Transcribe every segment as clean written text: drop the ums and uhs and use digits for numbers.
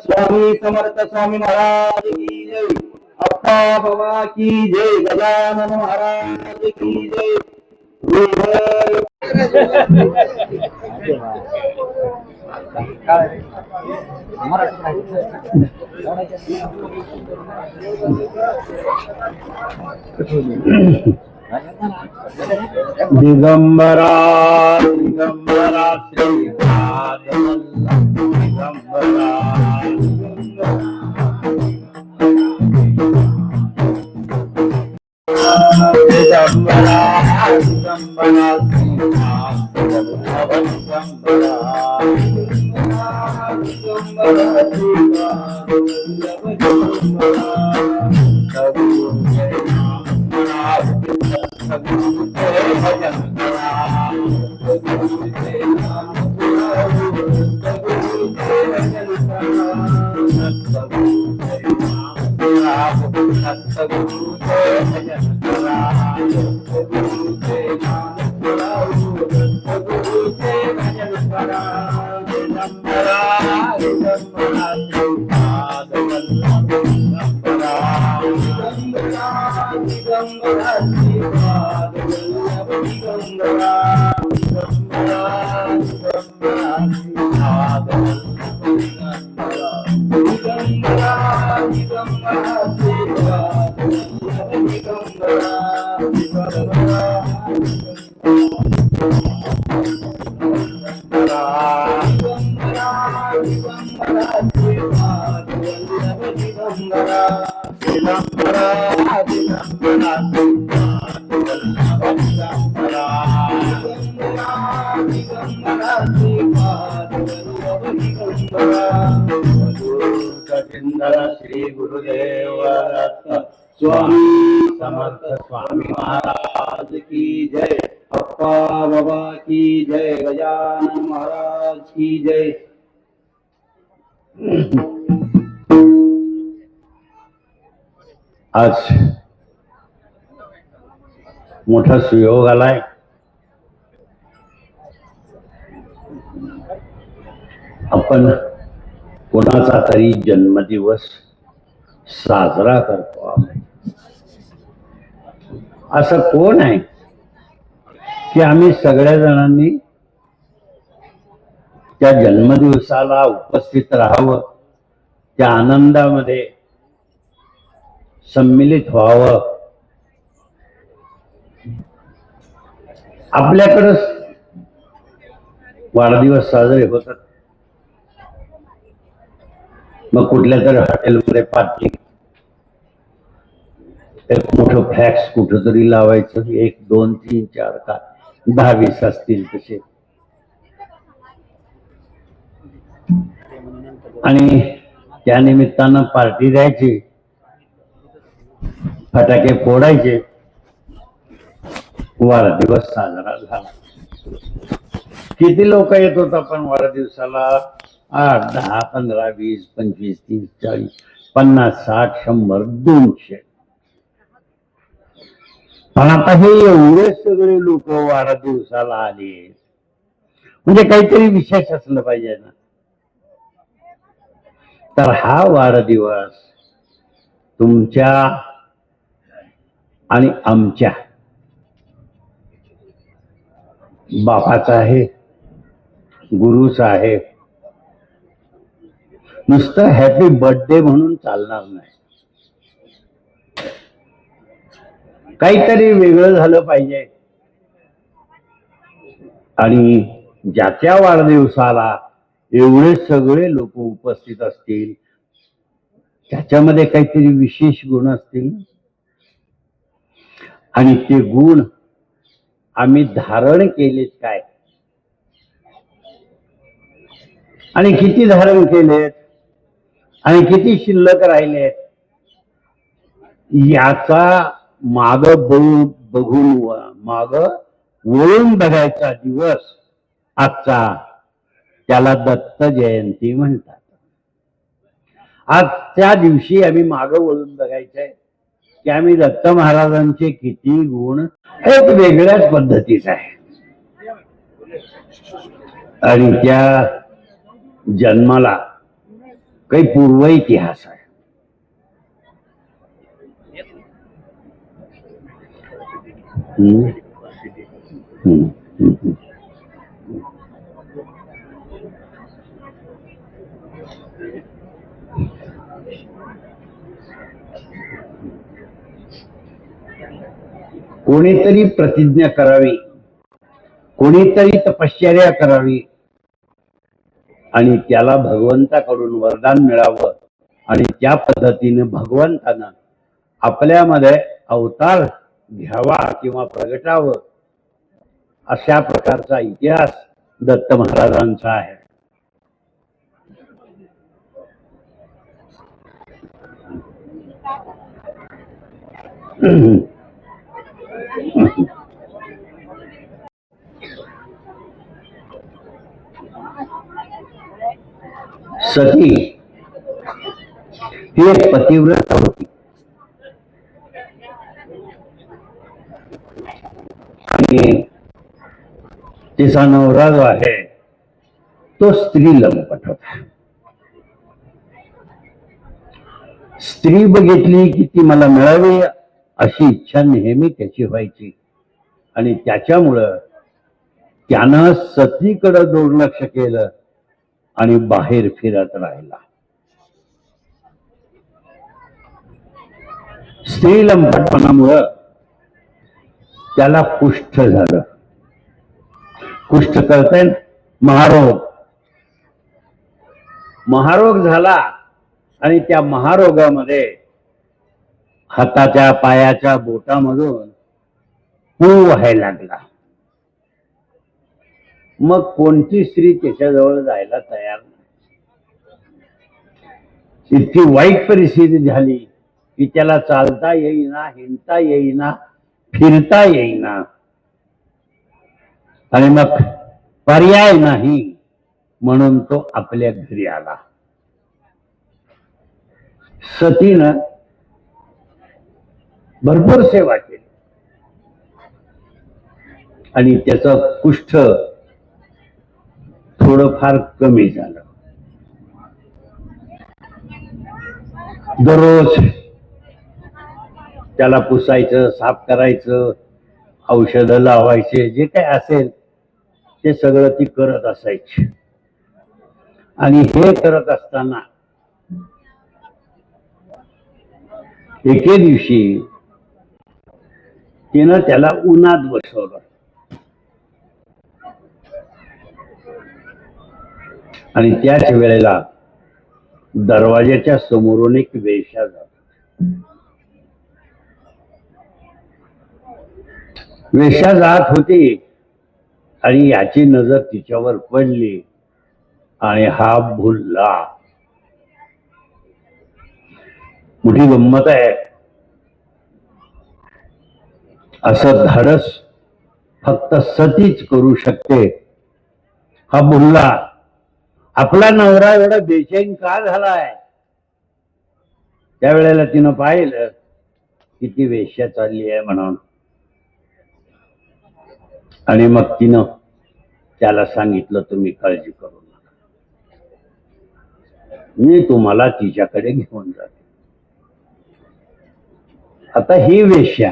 स्वामी समर्थ स्वामी महाराज की जय। अप्पा बाबा की जय। गजानन महाराज की जय। दिगंबरा दिगंबरा श्री दिगंबरा दिगंबरा श्री गुरुदेव स्वामी समर्थ स्वामी महाराज की जय। अप्पा बाबा की जय। गजानन महाराज की जय। आज मोठा सुयोग आलाय। आपण कोणाचा तरी जन्मदिवस साजरा करतो। असं कोण आहे की आम्ही सगळ्या जणांनी त्या जन्मदिवसाला उपस्थित राहावं, त्या आनंदामध्ये सम्मिलित व्हावं। आपल्याकडे वाढदिवस साजरे होतात, मग कुठल्या तरी हॉटेलमध्ये पार्टी, एक मोठं फ्लॅक्स कुठंतरी लावायचं, 1 2 3 4 का 10 20 असतील तसे, आणि त्या निमित्तानं पार्टी द्यायची, फटाके फोडायचे, वाढदिवस साजरा झाला। किती लोक येत होता पण वाढदिवसाला? 8 10 15 20 25 30 40 50 60 100 200। पण आता हे एवढे सगळे लोक वाढदिवसाला आले म्हणजे काहीतरी विशेष असलं पाहिजे ना। तर हा वाढदिवस तुमच्या आणि आमच्या बापाचा आहे, गुरुचा आहे। नुसतं हॅपी बर्थडे म्हणून चालणार नाही, काहीतरी वेगळं झालं पाहिजे। आणि ज्याच्या वाढदिवसाला एवढे सगळे लोक उपस्थित असतील त्याच्यामध्ये काहीतरी विशेष गुण असतील आणि ते गुण आम्ही धारण केलेत काय आणि किती धारण केलेत आणि किती शिल्लक राहिलेत याचा माग बघून माग वळून बघायचा दिवस आजचा, त्याला दत्त जयंती म्हणतात. आज त्या दिवशी आम्ही माग वळून बघायचंय की आम्ही दत्त महाराजांचे किती गुण एक वेगळ्याच पद्धतीचा आहे आणि त्या जन्माला काही पूर्व इतिहास आहे. कोणीतरी प्रतिज्ञा करावी, कोणीतरी तपश्चर्या करावी आणि त्याला भगवंताकडून वरदान मिळावं आणि त्या पद्धतीने भगवंतानं आपल्यामध्ये अवतार घ्यावा किंवा प्रगटावं अशा प्रकारचा इतिहास दत्त महाराजांचा आहे. सती ही एक पतिव्रता होती आणि तिचा नवरा जो आहे तो स्त्री लंपट होता. स्त्री बघितली की ती मला मिळावी अशी इच्छा नेहमी त्याची व्हायची आणि त्याच्यामुळं त्यानं सतीकडे दुर्लक्ष केलं आणि बाहेर फिरत राहिला. स्त्री लंपटपणामुळं त्याला कुष्ठ झालं. कुष्ठ कळतंय, महारोग. महारोग झाला आणि त्या महारोगामध्ये हाताच्या पायाच्या बोटामधून पू व्हायला लागला. मग कोणती स्त्री त्याच्याजवळ जायला तयार नाही. इतकी वाईट परिस्थिती झाली की त्याला चालता येईना, हिंडता येईना, फिरता येईना आणि मग पर्याय नाही म्हणून तो आपल्या घरी आला. सतीनं भरपूर सेवा केली आणि त्याचं कुष्ठ थोडंफार कमी झालं. दररोज त्याला पुसायचं, साफ करायचं, औषधं लावायचे, जे काय असेल ते सगळं ती करत असायची. आणि हे करत असताना एके दिवशी तिनं त्याला उन्हात बसवलं आणि त्याच वेळेला दरवाजाच्या समोरून एक वेश्या जात. वेश्या जात होती आणि याची नजर तिच्यावर पडली आणि हा भुलला. मोठी गंमत आहे. असं धाडस फक्त सतीच करू शकते. हा भुलला. आपला नवरा एवढा बेचैन का झालाय? त्यावेळेला तिनं पाहिलं की ती वेश्या चालली आहे म्हणून आणि मग तिनं त्याला सांगितलं, तुम्ही काळजी करू नका, मी तुम्हाला तिच्याकडे घेऊन जाते. आता ही वेश्या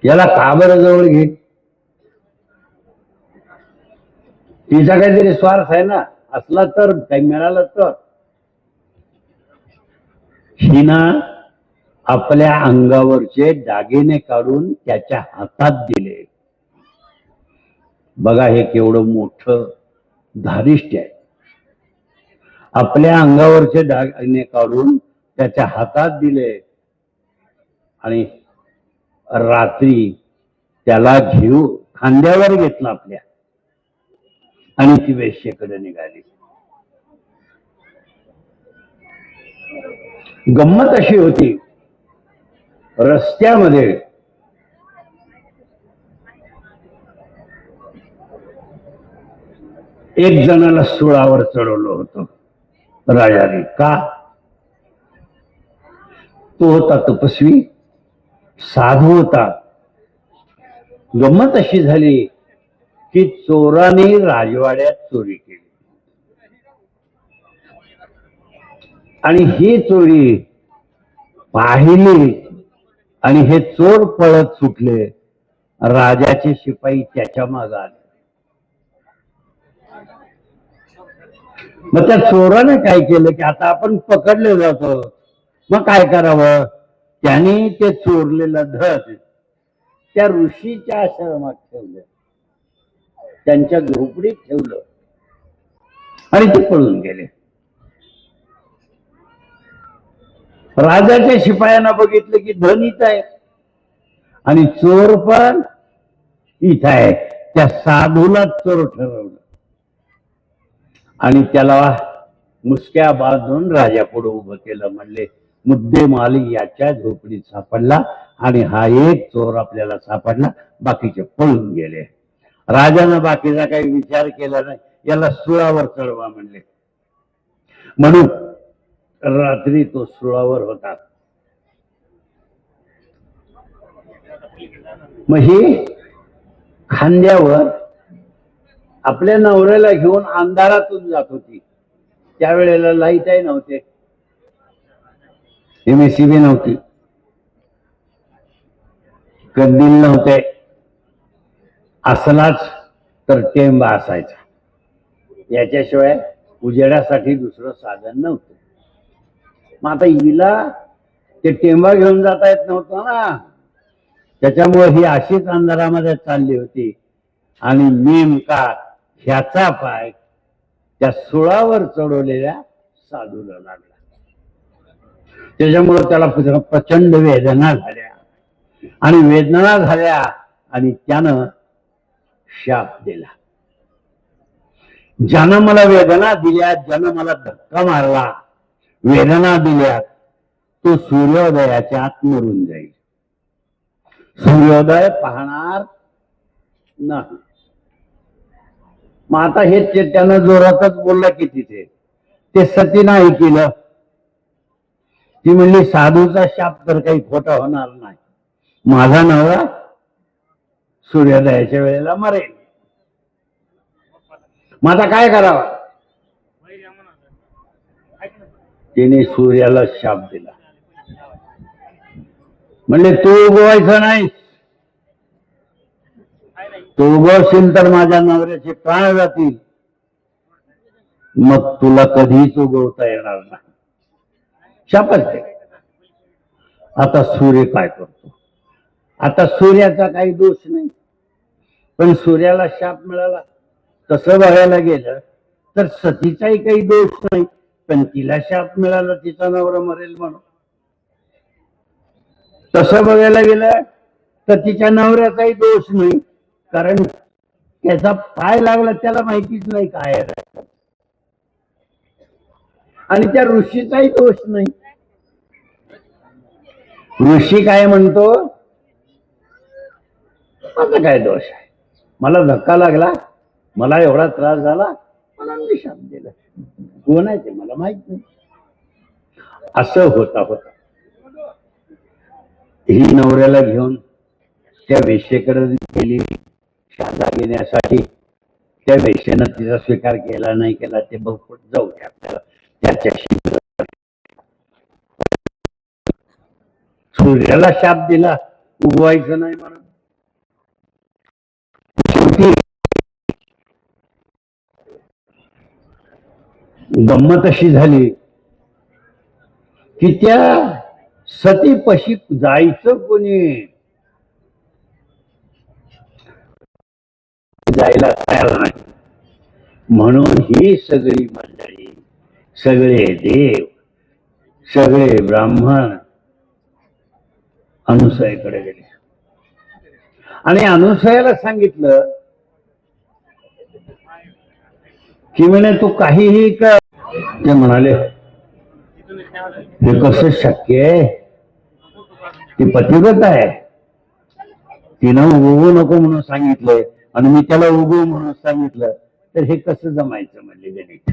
याला का बरं जवळ घे? तिचा काहीतरी स्वार्थ आहे ना, असला तर काही मिळालं तर. हिना आपल्या अंगावरचे दागिने काढून त्याच्या हातात दिले. बघा हे केवढं मोठं धारिष्ट्य आहे. आपल्या अंगावरचे दागिने काढून त्याच्या हातात दिले आणि रात्री त्याला खांद्यावर घेतला आपल्या आणि ती वेश्येकडे निघाली. गंमत अशी होती, रस्त्यामध्ये एक जणाला सुळावर चढवलं होतं राजाने. का? तो होता तपस्वी, साधू होता. गंमत अशी झाली की चोराने राजवाड्यात चोरी केली आणि ही चोरी पाहिली आणि हे चोर पळत सुटले. राजाचे शिपाई त्याच्या मागे आले. मग त्या चोराने काय केलं की आता आपण पकडले जातो, मग काय करावं? त्याने ते चोरलेलं धन त्या ऋषीच्या आश्रमात ठेवलं, त्यांच्या झोपडीत ठेवलं आणि ते पळून गेले. राजाच्या शिपायांना बघितलं की धन इथं आहे आणि चोर पण इथं आहे. त्या साधूला चोर ठरवलं आणि त्याला मुसक्या बांधून राजापुढे उभं केलं. म्हणले, मुद्देमाल याच्या झोपडीत सापडला आणि हा एक चोर आपल्याला सापडला, बाकीचे पळून गेले. राजानं बाकीचा काही विचार केला नाही, याला सुळावर चढवा म्हणले. म्हणून रात्री तो सुळावर होता. मग ही खांद्यावर आपल्या नवऱ्याला घेऊन अंधारातून जात होती. त्यावेळेला लाईटही नव्हते, एमएससीबी नव्हती, कंदील नव्हते, असलाच तर टेंबा असायचा. याच्याशिवाय उजेडासाठी दुसरं साधन नव्हतं. मग आता हिला ते टेंबा घेऊन जाता येत नव्हतं ना, त्याच्यामुळे ही अशीच अंधारामध्ये चालली होती आणि नेमका ह्याचा पाय त्या सुळावर चढवलेल्या साधूला लागला. त्याच्यामुळे त्याला प्रचंड वेदना झाल्या आणि वेदना झाल्या आणि त्यानं शाप दिला. ज्यानं मला वेदना दिल्या, ज्यानं मला धक्का मारला, वेदना दिल्या, तो सूर्योदयाच्या आत मरून जाईल, सूर्योदय पाहणार नाही. मग आता हे त्यानं जोरातच बोलला की तिथे ते सतीनं ऐकलं. ती म्हणली, साधूचा शाप तर काही खोटा होणार नाही, माझा नवरा सूर्योदयाच्या वेळेला मरेल. मग आता काय करावं? तिने सूर्याला शाप दिला. म्हणले, तू उगवायचं नाही, तू उगवशील तर माझ्या नवऱ्याचे प्राण जातील, मग तुला कधीच उगवता येणार नाही. शापच आहे. आता सूर्य काय करतो? आता सूर्याचा काही दोष नाही, पण सूर्याला शाप मिळाला. तसं बघायला गेलं तर सतीचाही काही दोष नाही, पण तिला शाप मिळाला तिचा नवरा मरेल म्हणून. तसं बघायला गेलं तर तिच्या नवऱ्याचाही दोष नाही, कारण त्याचा पाय लागला त्याला माहितीच नाही काय आहे. आणि त्या ऋषीचाही दोष नाही. ऋषी काय म्हणतो, माझा काय दोष आहे, मला धक्का लागला, मला एवढा त्रास झाला, मला मी शाप दिला, कोण आहे ते मला माहित नाही. असं होता होता ही नवऱ्याला घेऊन त्या वेश्येकडे गेली शादा घेण्यासाठी. त्या वेश्येनं तिचा स्वीकार केला नाही केला ते बघ, जाऊ द्या आपल्याला. त्याच्याशी सूर्याला शाप दिला, उगवायचं नाही म्हणून. गंमत अशी झाली की त्या सतीपाशी जायचं कोणी जायला तयार नाही. म्हणून ही सगळी मंडळी सगळे देव, सगळे ब्राह्मण अनुसयाकडे गेले आणि अनुसयाला सांगितलं की म्हणे तू काहीही कर. ते म्हणाले हे कसं शक्य आहे, ती पतिव्रत आहे, तिनं उगवू नको म्हणून सांगितलंय आणि मी त्याला उगव म्हणून सांगितलं, तर हे कसं जमायचं म्हणले गणित.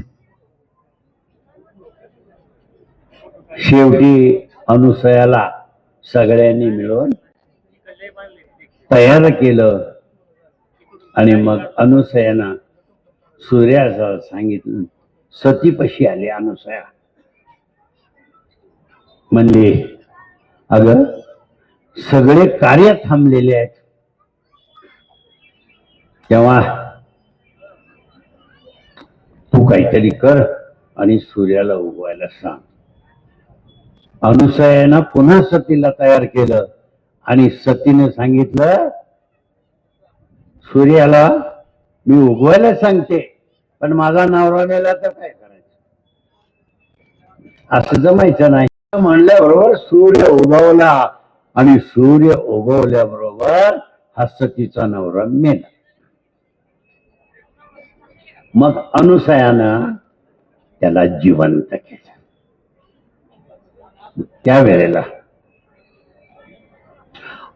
शेवटी अनुसयाला सगळ्यांनी मिळून तयार केलं आणि मग अनुसयानं सूर्याचं सांगितलं. सतीपाशी आले अनुसया, म्हणले अगं सगळे कार्य थांबलेले आहेत, तेव्हा तू काहीतरी कर आणि सूर्याला उगवायला सांग. अनुसयानं पुन्हा सतीला तयार केलं आणि सतीने सांगितलं सूर्याला मी उगवायला सांगते, पण माझा नवरा मेला तर काय करायचं, असं जमायचं नाही. म्हणल्याबरोबर सूर्य उगवला आणि सूर्य उगवल्याबरोबर हा सतीचा नवरा मेला. मग अनुसयानं त्याला जिवंत केलं. त्यावेळेला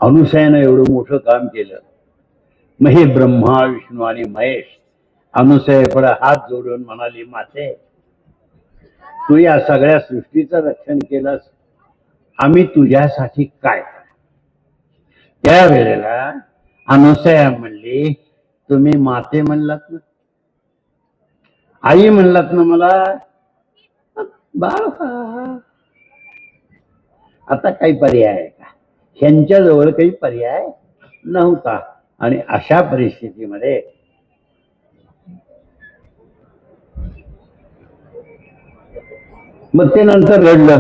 अनुसयानं एवढं मोठं काम केलं. मग हे ब्रह्मा विष्णू आणि महेश अनुसयाकडे हात जोडून म्हणाली, माते तू या सगळ्या सृष्टीचं रक्षण केलंस, आम्ही तुझ्यासाठी काय. त्यावेळेला अनुसया म्हणली तुम्ही माते म्हणलात ना, आई म्हणलात ना मला, बाळा आता काही पर्याय आहे का. ह्यांच्या जवळ काही पर्याय नव्हता आणि अशा परिस्थितीमध्ये मग ते नंतर घडलं.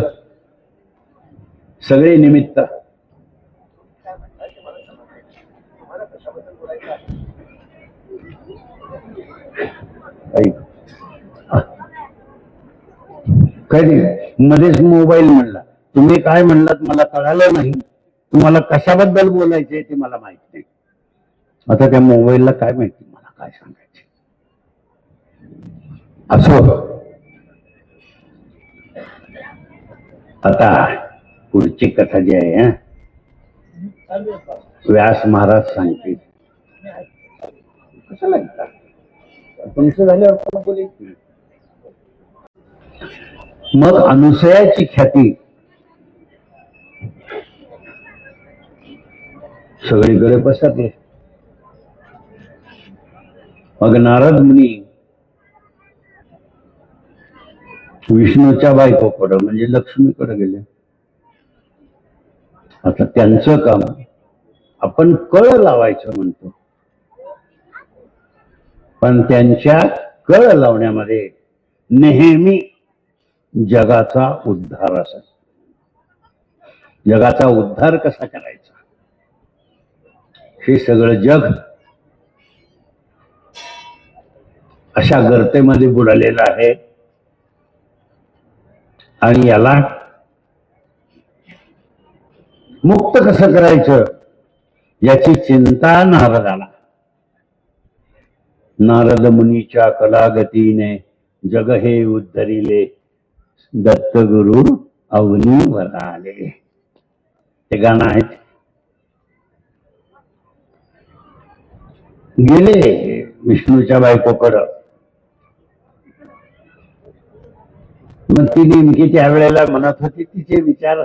सगळे निमित्त कधी मध्येच मोबाईल म्हणला. तुम्ही काय म्हणलात मला कळालं नाही, तुम्हाला कशाबद्दल बोलायचंय ते मला माहित नाही. आता त्या मोबाईलला काय माहिती मला काय सांगायचे. असो, आता पुढची कथा जी आहे व्यास महाराज सांगतील. कसं लागतं तुमचं झाल्यावर बोलायची. मग अनुसयाची ख्याती सगळीकडे पसरली. मग नारद मुनी विष्णूच्या बायकोकडे म्हणजे लक्ष्मीकडे गेले. आता त्यांचं काम आपण कळ लावायचं म्हणतो, पण त्यांच्या कळ लावण्यामध्ये नेहमी जगाचा उद्धार असेल. जगाचा उद्धार कसा करायचा हे सगळं जग अशा गर्तेमध्ये बुडालेलं आहे आणि याला मुक्त कसं करायचं याची चिंता नारदाला. नारद मुनीच्या कलागतीने जग हे उद्धरिले, दत्तगुरु अवनीवर आले. ते गाणं आहे. गेले विष्णूच्या बायकोकडं. मग ती नेमकी त्यावेळेला म्हणत होती तिचे विचार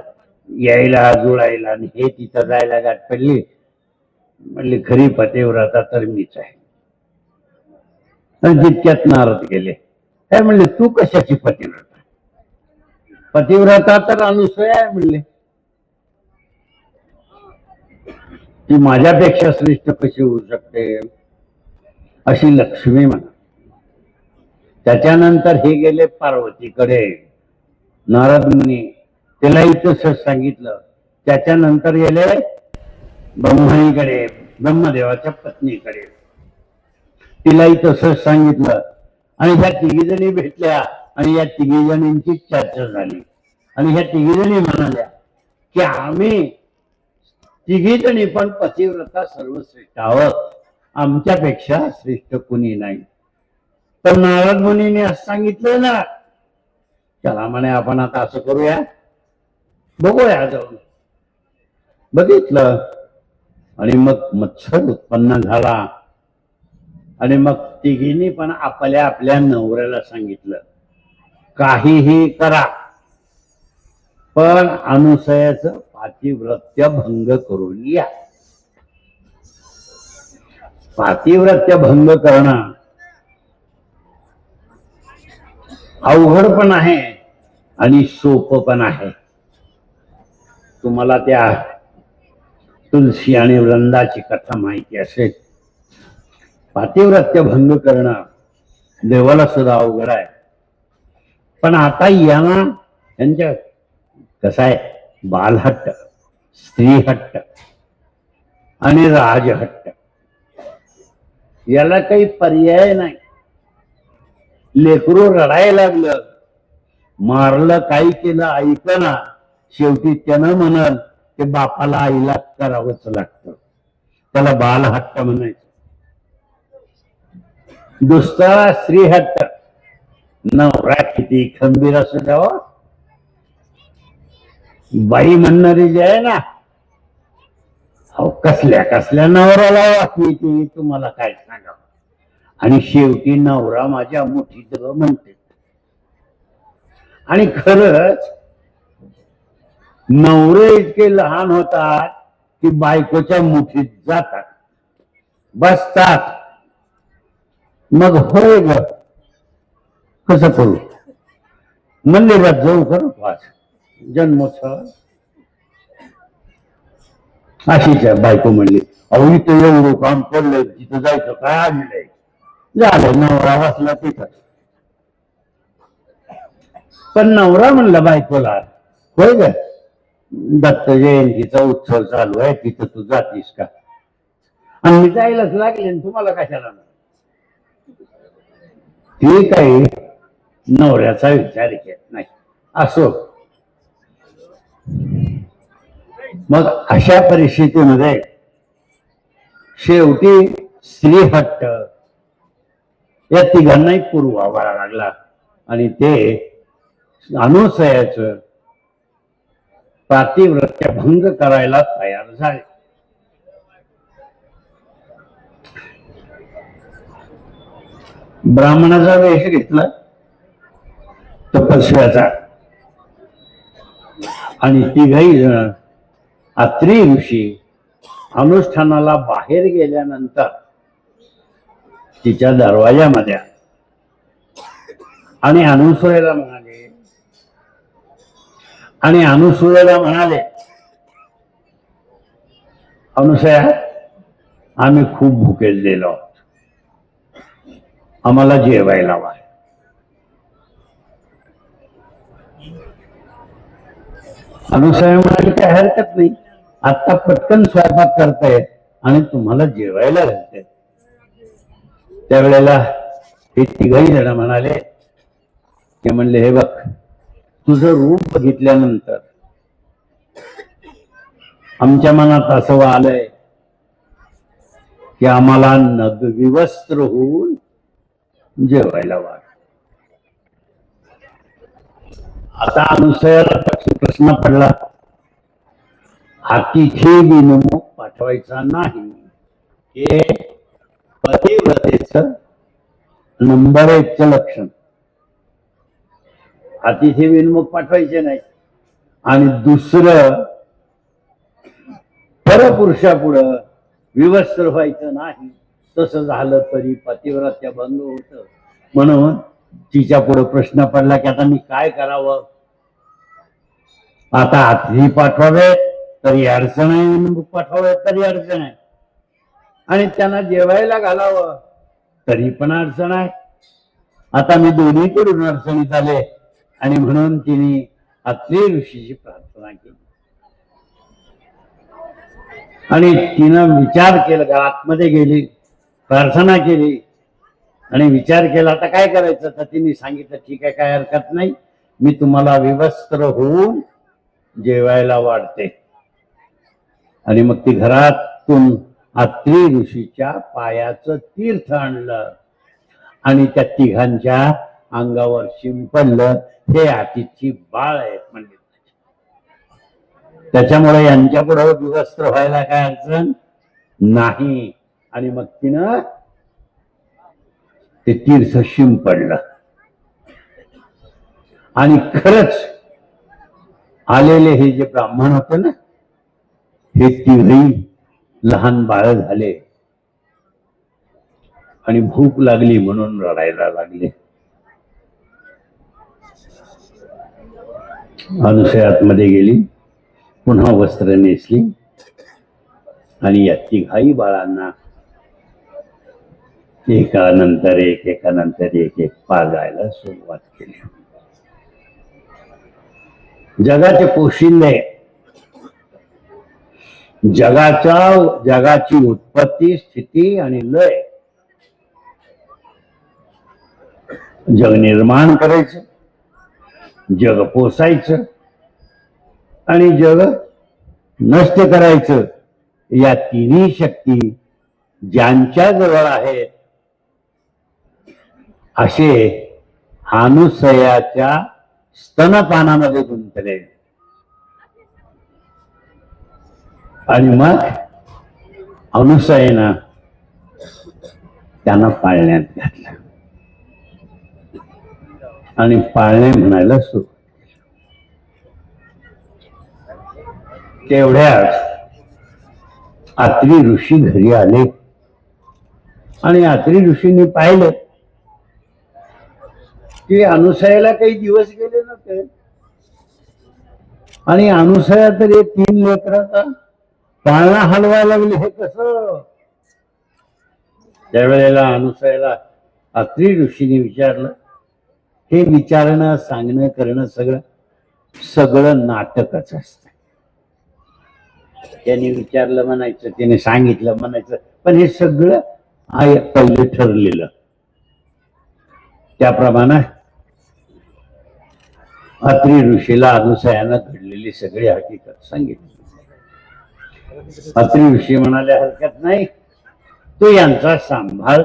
यायला जुळायला आणि हे तिथं जायला गाठ पडली. म्हणली खरी पतिव्रता तर मीच आहे. जितक्यात नारद गेले. काय म्हणले तू कशाची पतिव्रता. पतिव्रता तर अनुसया आहे म्हणले. ती माझ्यापेक्षा श्रेष्ठ कशी होऊ शकते. अशी लक्ष्मी म्हणा. त्याच्यानंतर हे गेले पार्वतीकडे. नारद मुनी त्यालाही तसंच सांगितलं. त्याच्यानंतर गेले ब्रह्मणीकडे, ब्रह्मदेवाच्या पत्नीकडे. तिलाही तसंच सांगितलं आणि ह्या तिघी जणी भेटल्या आणि या तिघी जणींची चर्चा झाली आणि ह्या तिघी जणी म्हणाल्या की आम्ही तिघी जणी पण पतिव्रता सर्वश्रेष्ठ आहोत, आमच्यापेक्षा श्रेष्ठ कुणी नाही. तर नारद मुनीने असं सांगितलं ना, चला म्हणे आपण आता असं करूया, बघूया जाऊन. बघितलं आणि मग मत्सर उत्पन्न झाला आणि मग तिघींनी पण आपल्या आपल्या नवऱ्याला सांगितलं काहीही करा पण अनुसयाचं पातिव्रत्य भंग करून या. पातिव्रत्य भंग करणं अवघड पण आहे आणि सोपं पण आहे. तुम्हाला त्या तुलसी आणि वृंदाची कथा माहिती असेल. पातिव्रत्य भंग करणं देवाला सुद्धा अवघड आहे. पण आता यांना त्यांच्या कसं आहे, बालहट्ट, स्त्रीहट्ट आणि राजहट्ट याला काही पर्याय नाही. लेकरू रडायला लागलं, मारलं, काही केलं ऐकना, शेवटी त्यानं म्हणाल ते बापाला आईला करावंच लागतं. त्याला बालहट्ट म्हणायचं. दुसरा स्त्रीहट्ट. नवरा किती खंबीर असू द्यावं, बाई म्हणणारी जी आहे ना, कसल्या कसल्या नवऱ्याला वाटली तुम्हाला काय सांगावं. आणि शेवटी नवरा माझ्या मुठीत म्हणते. आणि खरंच नवरे इतके लहान होतात की बायकोच्या मुठीत जातात, बसतात. मग होय ग, कसं करू, मंदिरात जाऊ खरं आज जन्मोत्सव. अशीच आहे. बायको म्हणली, अहो इथं एवढं काम पडलं, तिथं जायचं काय आणलंय. झालं, नवरा बसला तिथं. पण नवरा म्हणला बायकोला, होय ग, दत्त जयंतीचा उत्सव चालू आहे, तिथं तू जातीस का. आणि मी जायलाच लागले, तुम्हाला कशाला. ते काही नवऱ्याचा विचार घेत नाही. असो, मग अशा परिस्थितीमध्ये शेवटी स्त्रीहट्ट या तिघांनाही पुरवावा लागला आणि ते अनुसयाचं पातिव्रत्य भंग करायला तयार झाले. ब्राह्मणाचा वेश घेतला तपस्व्याचा आणि तिघही जण अत्री ऋषी अनुष्ठानाला बाहेर गेल्यानंतर तिच्या दरवाजामध्ये आणि अनुसूयेला म्हणाले, अनुसया, आम्ही खूप भुकेलेलो आहोत, आम्हाला जेवायला वाढ. अनुसया म्हणाली, काय हरकत नाही, आता पटकन स्वयंपाक करताय आणि तुम्हाला जेवायला घालते. त्यावेळेला हे तिघही जण म्हणाले, ते म्हणले, हे बघ, तुझं रूप बघितल्यानंतर आमच्या मनात असं आलंय की आम्हाला नगविवस्त्र होऊन जेवायला वाढ. आता अनुसयाला प्रश्न पडला, अतिथी विनमुख पाठवायचा नाही. हे पतिव्रतेचं नंबर 1चं लक्षण. अतिथी विनमुख पाठवायचे नाही. आणि दुसरं, परपुरुषापुढं विवस्त्र व्हायचं नाही. तसं झालं तरी पतिव्रत्य भंग होत. म्हणून तिच्या पुढे प्रश्न पडला की आता मी काय करावं. आता अतिथी पाठवावे तरी अडचण आहे, विनमुख पाठवावे तरी अडचण आहे, आणि त्यांना जेवायला घालावं तरी पण अडचण आहे. आता मी दोन्हीकडून अडचणीत आले आणि म्हणून तिने अत्री ऋषीची प्रार्थना केली. आणि तिनं विचार केला, आतमध्ये गेली, प्रार्थना केली आणि विचार केला आता काय करायचं. तर तिने सांगितलं ठीक आहे, काय हरकत नाही, मी तुम्हाला विवस्त्र होऊन जेवायला वाढते. आणि मग ती घरातून अत्रि ऋषीच्या पायाचं तीर्थ आणलं आणि त्या तिघांच्या अंगावर शिंपडलं. हे अतिथी बाळ आहेत म्हणजे, त्याच्यामुळे यांच्या पुढे विवस्त्र व्हायला काय अडचण नाही. आणि मग तिनं ते तीर्थ शिंपडलं आणि खरंच आलेले हे जे ब्राह्मण होते ना, हे तिघही लहान बाळ झाले आणि भूक लागली म्हणून रडायला लागले. अनुसूया आतमध्ये गेली, पुन्हा वस्त्र नेसली आणि या तिघाही बाळांना एकानंतर एक पाजायला सुरुवात केली. जगाचे पोशिंदे, जगाची उत्पत्ती, स्थिती आणि लय, जग निर्माण करायचं, जग पोसायचं आणि जग नष्ट करायचं, या तिन्ही शक्ती ज्यांच्या जवळ आहेत असे अनुसयाच्या स्तनपानामध्ये गुंतले. आणि मग अनुसयेनं त्यांना पाळण्यात घातलं आणि पाळणे म्हणायला सुरू. तेवढ्यात अत्रि ऋषी घरी आले आणि अत्रि ऋषींनी पाहिलं की अनुसयाला काही दिवस गेले नव्हते आणि अनुसया तर एक 3 लेकराचा पाळणा हलवायला लागले. हे कसं? त्यावेळेला अनुसयाला अत्रि ऋषीने विचारलं. हे विचारणं, सांगणं, करणं सगळं नाटकच असतं. त्यांनी विचारलं म्हणायचं, त्याने सांगितलं म्हणायचं, पण हे सगळं पहिले ठरलेलं. त्याप्रमाणे अत्रि ऋषीला अनुसयानं घडलेली सगळी हकीकत सांगितली. अत्रि ऋषी म्हणाले हरकत नाही, तो यांचा सांभाळ.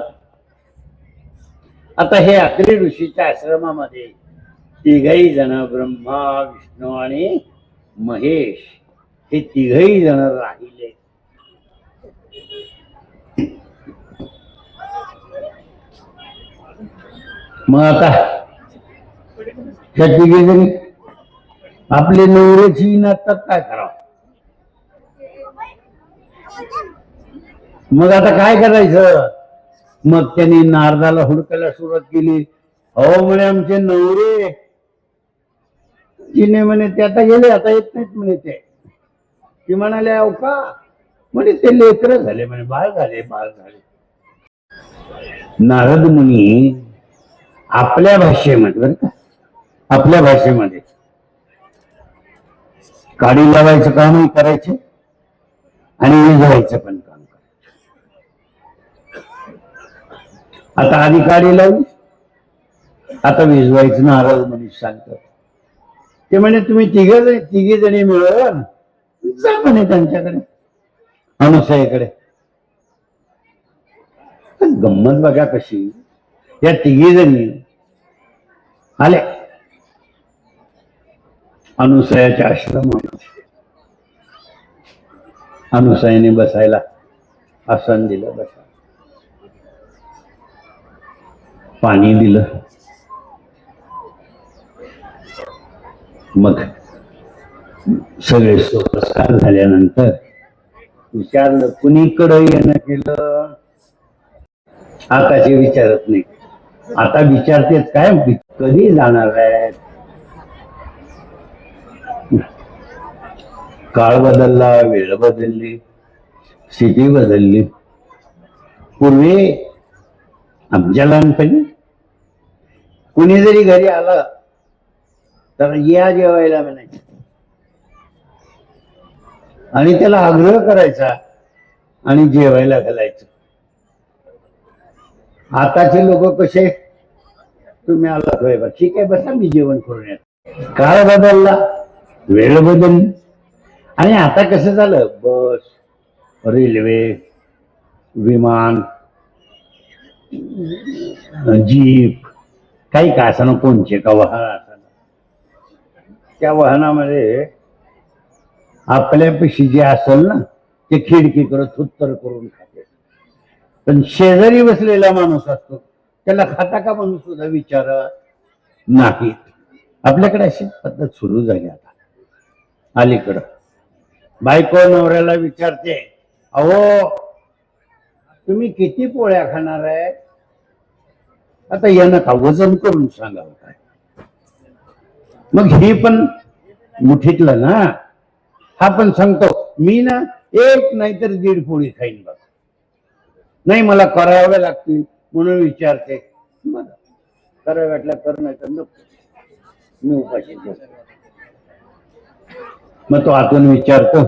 आता हे अत्रि ऋषीच्या आश्रमामध्ये तिघही जण, ब्रह्मा, विष्णू आणि महेश, हे तिघही जण राहिले. मग आता त्या तिघे जणी आपले नवऱ्याची नातात काय करावं. मग आता काय करायचं. मग त्यांनी नारदाला हुडकायला सुरुवात केली. हो म्हणे आमचे नवरे. तिने म्हणे ते आता गेले, आता येत नाहीत म्हणे. ती म्हणाले अहो का? म्हणे ते लेकर झाले म्हणे, बाळ झाले. नारद मुनी आपल्या भाषेमध्ये, बरं का, आपल्या भाषेमध्ये काडी लावायचं कामही करायचे आणि विजवायचं पण काम करायचं. आता आधी काडी लावली, आता विजवायचं. नारद मुनी सांगतात. ते म्हणे तुम्ही तिघी जणी मिळून जा म्हणे त्यांच्याकडे, अनुसयाकडे. गंमत बघा कशी. या तिघी जणी आल्या अनुसयाच्या आश्रमात. अनुसयाने बसायला आसन दिलं, बसा. पाणी दिलं. मग सगळे सोपस्कार झाल्यानंतर विचारलं कुणीकडे येणं केलं. आताचे विचारत नाही, आता विचारतेच काय कधी जाणार आहेत. काळ बदलला, वेळ बदलली, स्थिती बदलली. पूर्वी आमच्या लहानपणी कुणी जरी घरी आलं तर या जेवायला म्हणायचं आणि त्याला आग्रह करायचा आणि जेवायला घालायचं. आताचे लोक कसे, तुम्ही आलात होय बा, ठीक आहे बसा मी जेवण करून येतो. काळ बदलला, वेळ बदलली. आणि आता कसं झालं, बस, रेल्वे, विमान, जीप, काही का असं कोणचे का वाहन असं, त्या वाहनामध्ये आपल्यापेक्षा जे असेल ना ते खिडकी करत उत्तर करून खाते. पण शेजारी बसलेला माणूस असतो त्याला खाता का म्हणून सुद्धा विचारत नाही. आपल्याकडे अशी पद्धत सुरू झाली आता अलीकडं. बायको नवऱ्याला विचारते, अहो तुम्ही किती पोळ्या खाणार आहे, आता यानं का वजन करून सांगावं काय. मग हे पण मुठीतलं ना, हा पण सांगतो मी ना एक नाहीतर 1.5 पोळी खाईन बघ, नाही मला कराव्या लागतील म्हणून विचारते. बरं करावं वाटलं कर, नाही तर नको, मी उपाशी ठेवतो. मग तो आतून विचारतो,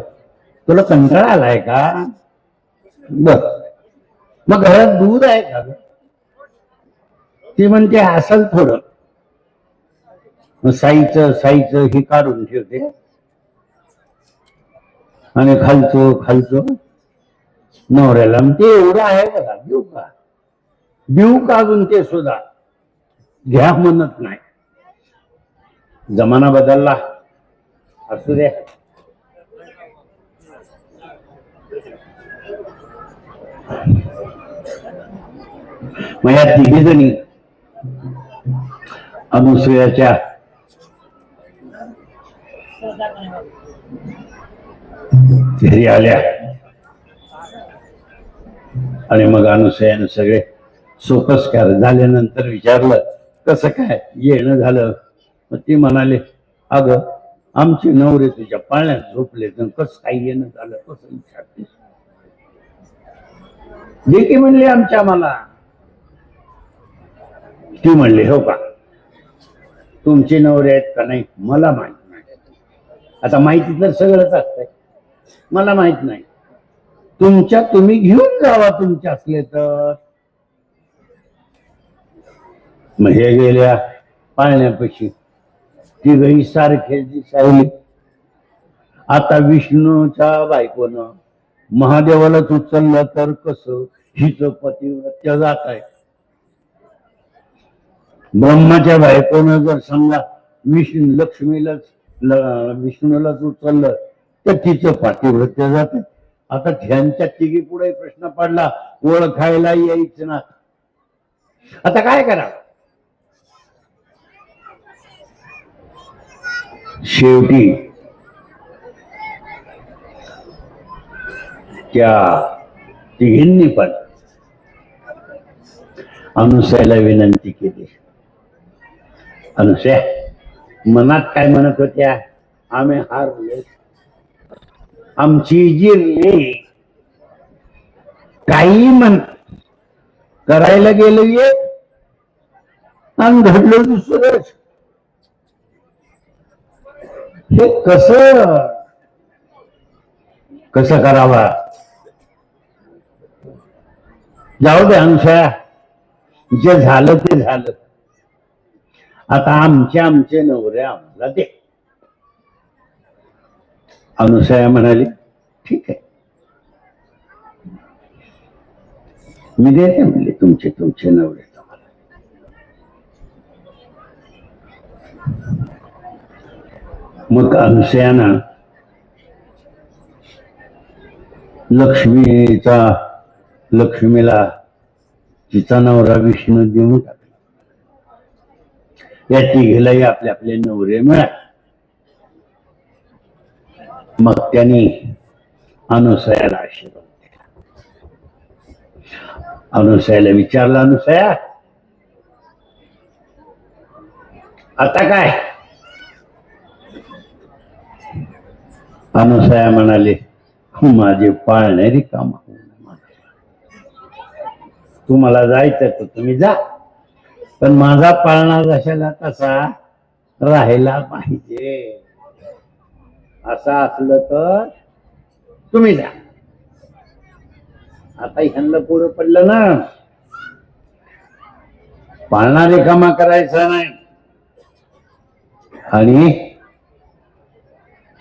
तुला कंटाळा आलाय का. बर मग घरात दूध आहे का. ती म्हणते असल थोडं. मग साईचं हे काढून ठेवते आणि खालचो नवऱ्याला ते एवढं आहे बघा, देऊ का अजून, ते सुद्धा घ्या म्हणत नाही. जमाना बदलला, असू द्या. मग या 3 जणी अनुसूयाच्या घरी आल्या आणि मग अनुसूयानं सगळे सोपस्कार झाल्यानंतर विचारलं कसं काय येणं झालं. मग ती म्हणाले, अगं आमचे नवरे तुझ्या पाळण्यात झोपले तर कसं काय येणं झालं, कसं विचारते. जे की म्हणले आमच्या मला. ती म्हणली, हो का तुमचे नवरे आहेत का नाही मला माहित नाही. आता माहिती तर सगळंच असतंय, मला माहित नाही. तुमच्या तुम्ही घेऊन जावा तुमचे असले तर. मग हे गेल्या पाळण्यापाशी, तिघही सारखे दिसायले. आता विष्णूच्या बायकोनं महादेवालाच उचललं तर कसं, हिचं पतिव्रत्य जात आहे. ब्रह्माच्या बायकोनं जर समजा विष्णूलाच उचललं तर तिचं पातिव्रत्य जात. आता ह्यांच्या तिघी पुढे प्रश्न पडला, ओळखायला यायचं ना, आता काय करावं. शेवटी त्या तिघींनी पण अनुसूयाला विनंती केली. अनुसूया मनात काय म्हणत होत्या, आम्ही हारलो, आमची जिरली, काही म्हण करायला गेलो आणि घडलं दुसरंच. हे कसं करावा. जाऊ दे अनुसूया, जे झालं ते झालं. आता आमचे नवरे आम्हाला दे. अनुसूया म्हणाली, ठीक आहे मी देते म्हणले तुमचे नवरे तुम्हाला. मग अनुसूयानं लक्ष्मीला तिचा नवरा विष्णू देऊन टाकला. या तिघीलाही आपले आपले नवरे मिळाले. मग त्यांनी अनुसूयाला आशीर्वाद दिला. अनुसूयाला विचारलं, अनुसूया आता काय. अनुसूया म्हणाले, माझे पाळणारी काम, तुम्हाला जायचं तर तुम्ही जा, पण माझा पाळणा जशाला तसा राहायला पाहिजे. असं असलं तर तुम्ही जा. आता ह्यांना पुढं पडलं ना, पाळणा रिकामा करायचा नाही. आणि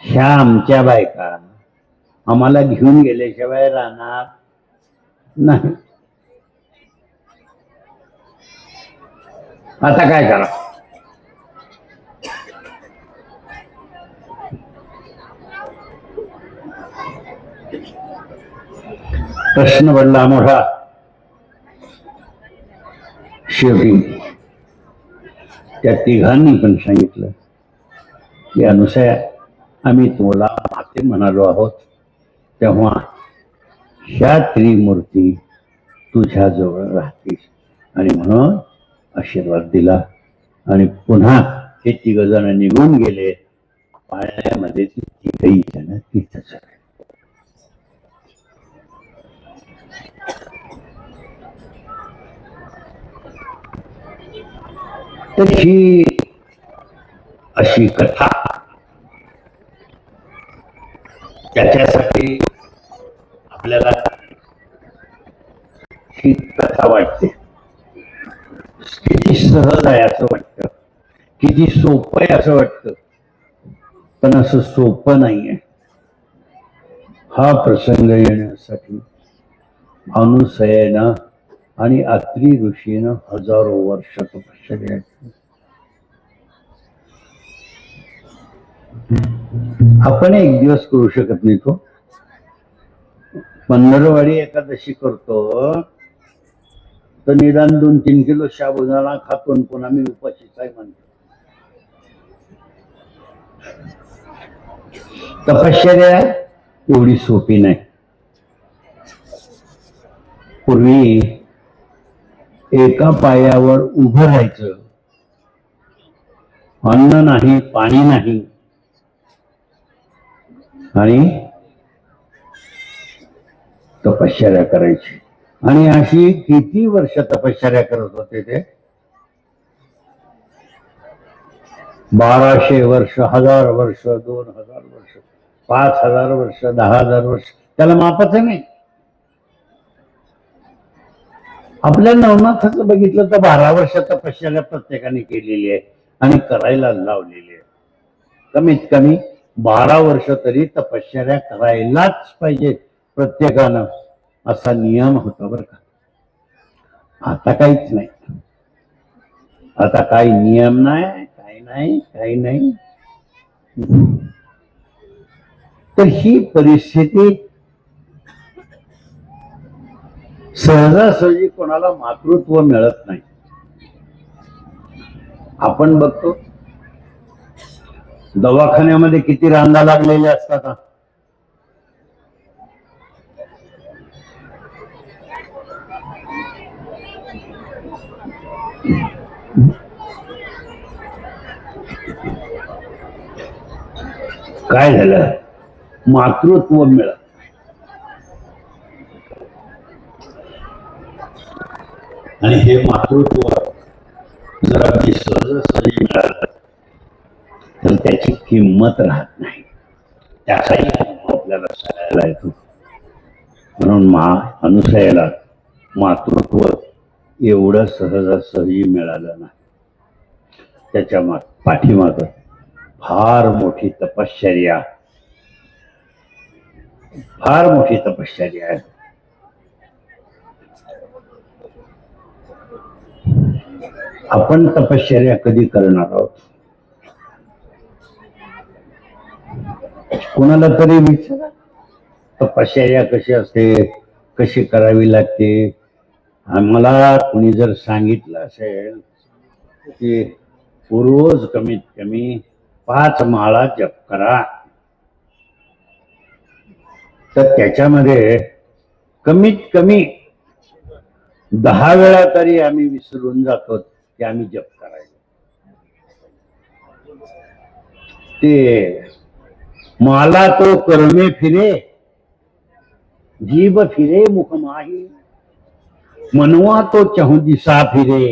ह्या आमच्या बायका आम्हाला घेऊन गेल्याशिवाय राहणार नाही. आता काय करा? प्रश्न पडला मोठा. शेवटी त्या तिघांनी पण सांगितलं की अनुसया, आम्ही तुला माते म्हणालो आहोत, तेव्हा ह्या त्रिमूर्ती तुझ्या जवळ राहतील. आणि म्हणून आशीर्वाद दिला आणि पुन्हा हे तिघ जण निघून गेले. पाळण्यामध्ये तिघही जण तिथंच. तर ही अशी कथा. त्याच्यासाठी आपल्याला ही कथा वाटते किती सहज आहे असं वाटतं, किती सोपं आहे असं वाटतं, पण असं सोपं नाहीये. हा प्रसंग येण्यासाठी अनुसयेनं आणि अत्री ऋषीनं हजारो वर्ष तपश्चर्या केली. आपण एक दिवस करू शकत नाही. तो पंधरवाडी एकादशी करतो तर निदान 2-3 किलो साबुदाणा खातो आणि पुन्हा मी उपाशीच आहे म्हणतो. तपश्चर्या एवढी सोपी नाही. पूर्वी एका पायावर उभं राहायचं, अन्न नाही, पाणी नाही, आणि तपश्चर्या करायची. आणि अशी किती वर्ष तपश्चर्या करत होते ते? 1200 वर्ष, 1000 वर्ष, 2000 वर्ष, 5000 वर्ष, 10,000 वर्ष, त्याला मापच नाही. आपल्या नवनाथाचं बघितलं तर 12 वर्ष तपश्चर्या प्रत्येकाने केलेली आहे आणि करायला लावलेली आहे. कमीत कमी 12 वर्ष तरी तपश्चर्या करायलाच पाहिजे प्रत्येकानं, असा नियम होता बरं का. आता काहीच नाही. आता काही नियम नाही, काही नाही. तर ही परिस्थिती सहजासहजी कोणाला मातृत्व मिळत नाही. आपण बघतो दवाखान्यामध्ये किती रांगा लागलेल्या असतात. काय झालं? मातृत्व मिळत. आणि हे मातृत्व जर अगदी सहजासहजी मिळालं तर त्याची किंमत राहत नाही. त्याचाही आपल्याला सांगायला येतो. म्हणून अनुसयाला मातृत्व एवढं सहजासहजी मिळालं नाही. त्याच्या पाठीमाग फार मोठी तपश्चर्या आहे. आपण तपश्चर्या कधी करणार आहोत? कोणाला तरी विचारा, तपश्चर्या कशी असते, कशी करावी लागते. मला कोणी जर सांगितलं असेल की रोज कमीत कमी 5 माळा जप करा, तर त्याच्यामध्ये कमीत कमी 10 वेळा तरी आम्ही विसरून जातो की आम्ही जप करायला. ते माला तो कर्मे फिरे, जीव फिरे मुख माही, मनवा तो चहु दिशा फिरे,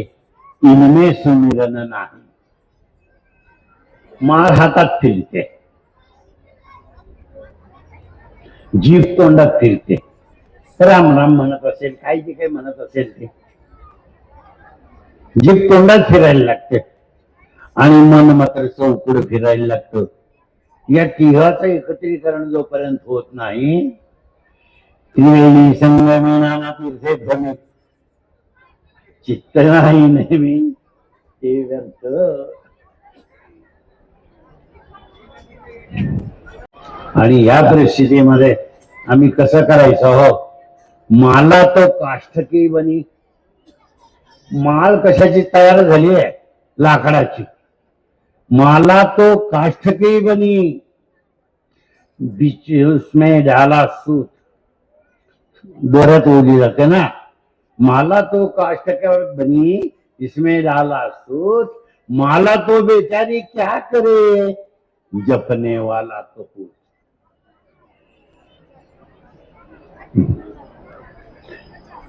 इनमें सुमिरन नाही. माळ हातात फिरते, जीव तोंडात फिरते, राम राम म्हणत असेल, काय जे काही म्हणत असेल ते. जीभ तोंडात फिरायला लागते आणि मन मात्र चौकड फिरायला लागतं. या तिघाचं एकत्रीकरण जोपर्यंत होत नाही, त्रिवेणी संगमी नाना तीर्थे भ्रमे चित्त नाही नेहमी ते व्यर्थ. आणि या परिस्थितीमध्ये आम्ही कसं करायचं हो? माला तो काष्ठकी बनी. माळ कशाची तयार झाली आहे? लाकडाची. माला तो काष्ठकी बनी, बीच उसमें डाला सूत. दोऱ्यात ओढली जाते ना. माला तो काष्ठकी बनी, इसमें डाला सूत. माला तो बेचारी क्या करे, जपने वाला तो पूत.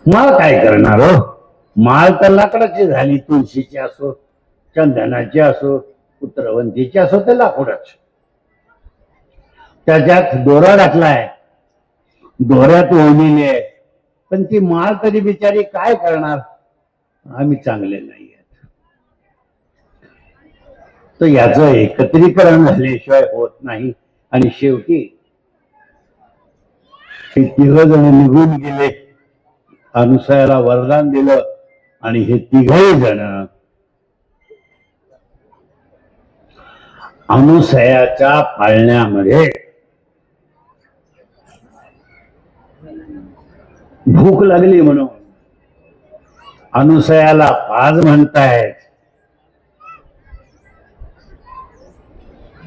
माळ काय करणार हो? माळ तर लाकडाची झाली, तुळशीची असो, चंदनाची असो, पुत्रवंतीची असो, ते लाकूडच. त्याच्यात दोरा घातलाय, दोऱ्यात ओढलेली आहे, पण ती माळ तरी बिचारी काय करणार? आम्ही चांगले नाही आहेत. तर याचं एकत्रीकरण झाल्याशिवाय होत नाही. आणि शेवटी हे तिघ जण निघून गेले. अनुसयाला वरदान दिलं आणि हे तिघही जण अनुसयाच्या पाळण्यामध्ये भूक लागली म्हणून अनुसयाला पाज म्हणतायत.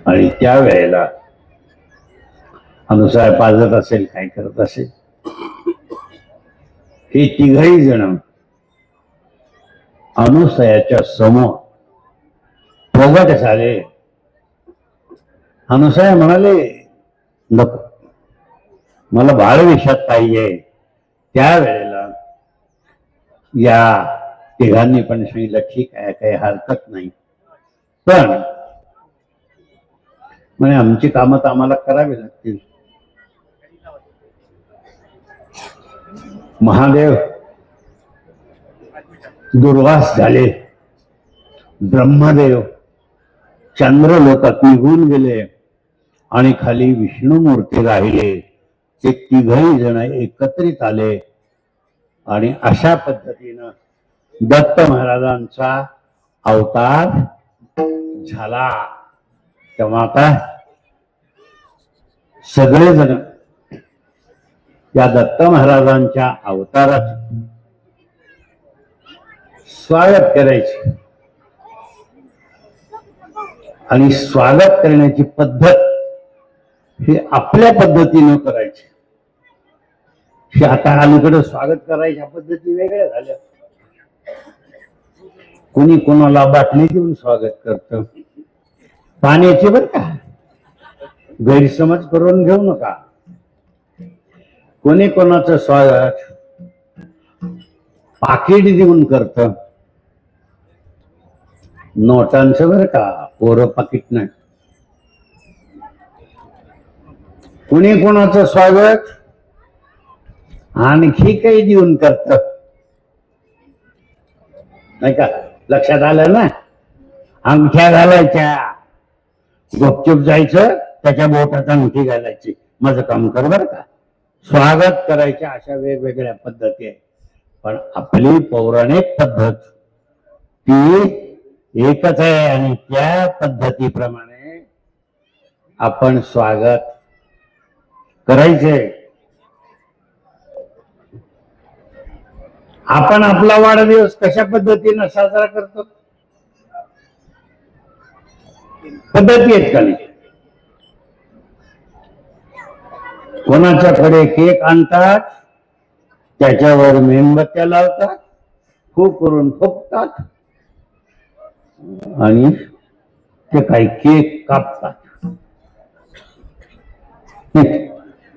आणि त्यावेळेला अनुसया पाजत असेल, काय करत असेल, हे तिघही जण अनुसयाच्या समोर प्रगट झाले. अनुसया म्हणाले, नको, मला बाळविषात पाहिजे. त्यावेळेला या तिघांनी पण सांगितलं, ठीक आहे, काही हरकत नाही, पण म्हणे आमची कामं तर आम्हाला करावी लागतील. महादेव दुर्वास झाले, ब्रह्मदेव चंद्र लोकात निघून गेले आणि खाली विष्णू मूर्ती राहिले. ते तिघही जण एकत्रित आले आणि अशा पद्धतीनं दत्त महाराजांचा अवतार झाला. तेव्हा आता सगळेजण या दत्त महाराजांच्या अवतारात स्वागत करायचे. आणि स्वागत करण्याची पद्धत ही आपल्या पद्धतीनं करायची. हे आता अलीकडे स्वागत करायच्या पद्धती वेगळ्या झाल्या. कोणी कोणाला बाटली देऊन स्वागत करतं, पाण्याची. बर का, गैरसमज करून घेऊ नका. कोणी कोणाचं स्वागत पाकिट देऊन करत, नोटांचं. बर का, पोरं पाकिट नाही. कोणी कोणाचं स्वागत आणखी काही देऊन करत, नाही का? लक्षात आलं ना? अंगठ्या घालायच्या, गुपचूप जायचं, त्याच्या बोटात अंगठी घालायची, माझं काम कर. बर का, स्वागत करायच्या अशा वेगवेगळ्या पद्धती आहेत. पण आपली पौराणिक पद्धत ती एकच आहे आणि त्या पद्धतीप्रमाणे आपण स्वागत करायचे. आपण आपला वाढदिवस कशा पद्धतीनं साजरा करतो? पद्धती आहेत का नाही? कोणाच्याकडे केक आणतात, त्याच्यावर मेणबत्त्या लावतात, फूक करून फुकतात आणि ते काही केक कापतात.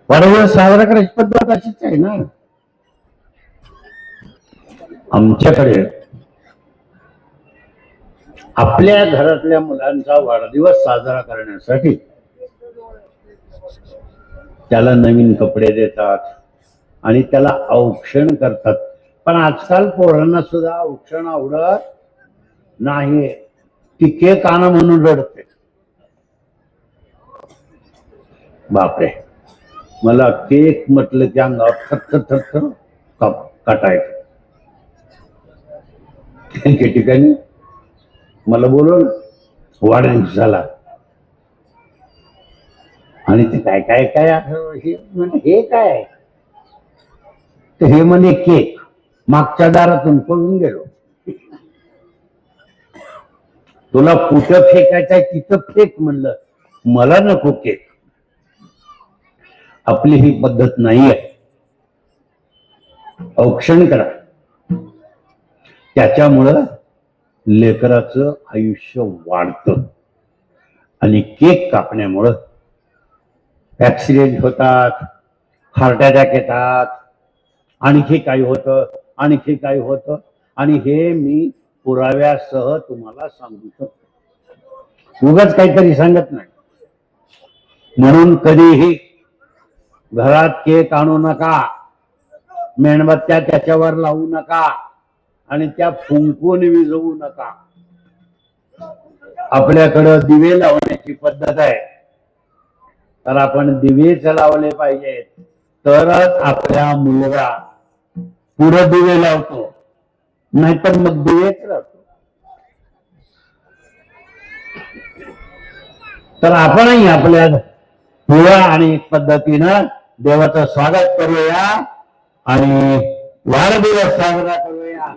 वाढदिवस साजरा करायची पद्धत अशीच आहे ना. आमच्याकडे आपल्या घरातल्या मुलांचा वाढदिवस साजरा करण्यासाठी त्याला नवीन कपडे देतात आणि त्याला औक्षण करतात. पण आजकाल पोरांना सुद्धा औक्षण आवडत नाही, ती केक आणा म्हणून रडते. बापरे, मला केक म्हटलं की अंगावर थर थर थर काटायचं. त्यांच्या ठिकाणी मला बोलवलं वाढदिवसाला, आणि ते काय काय काय हे काय, तर हे म्हणे केक. मागच्या दारातून पळून गेलो. तुला कुठं फेकायचंय तिथं फेक म्हणलं, मला नको केक. आपली ही पद्धत नाहीये. औक्षण करा, त्याच्यामुळं लेकराचं आयुष्य वाढतं. आणि केक कापण्यामुळं ऍक्सिडेंट होतात, हार्ट अटॅक येतात, आणखी काही होतं, आणखी काही होतं. आणि हे मी पुराव्यासह तुम्हाला सांगू शकतो, उगाच काहीतरी सांगत नाही. म्हणून कधीही घरात केक आणू नका, मेणबत्त्या त्याच्यावर लावू नका, आणि त्या फुंकून विझवू नका. आपल्याकडं दिवे लावण्याची पद्धत आहे, तर आपण दिवेच लावले पाहिजेत, तरच आपल्या मुलगा पुढे दिवे लावतो, नाहीतर मग दिवेच लावतो. तर आपणही आपल्या पुढ्या आणि पद्धतीनं देवाचं स्वागत करूया आणि वाढदिवस साजरा करूया.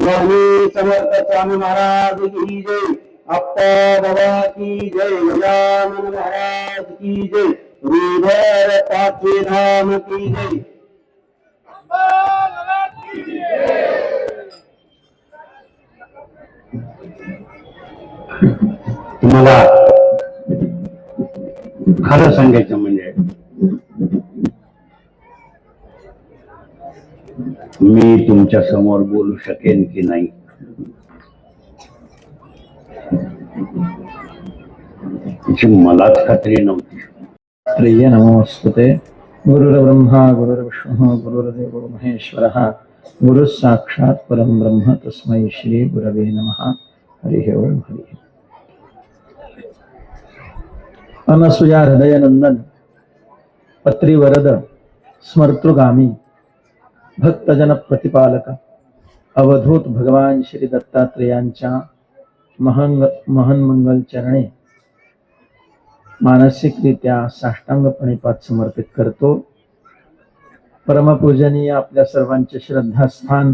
स्वामी समर्थ स्वामी महाराज की जय, अप्पा बाबा की जय, गजानन महाराज की जय, हृदय पाचे धाम की जय. तुम्हाला खरं सांगायचं म्हणजे मी तुमच्या समोर बोलू शकेन की नाही याची मलाच खात्री नव्हती. प्रिय नमोस्तुते. गुरुर्ब्रह्मा गुरुर्विष्णुः गुरुर्देवो महेश्वरः, गुरुः साक्षात् परं ब्रह्म तस्मै श्री गुरवे नमः. हरिः ओम. हरिः. अनसूया हृदयनंदन, पत्रीवरद स्मर्तृगामी, भक्तजन प्रतिपालक अवधूत भगवान श्री दत्तात्रेयांच्या महन्मंगल चरणी मानसिकरित्या साष्टांगपणे पाठ समर्पित करतो. परमपूजनीय आपल्या सर्वांचे श्रद्धास्थान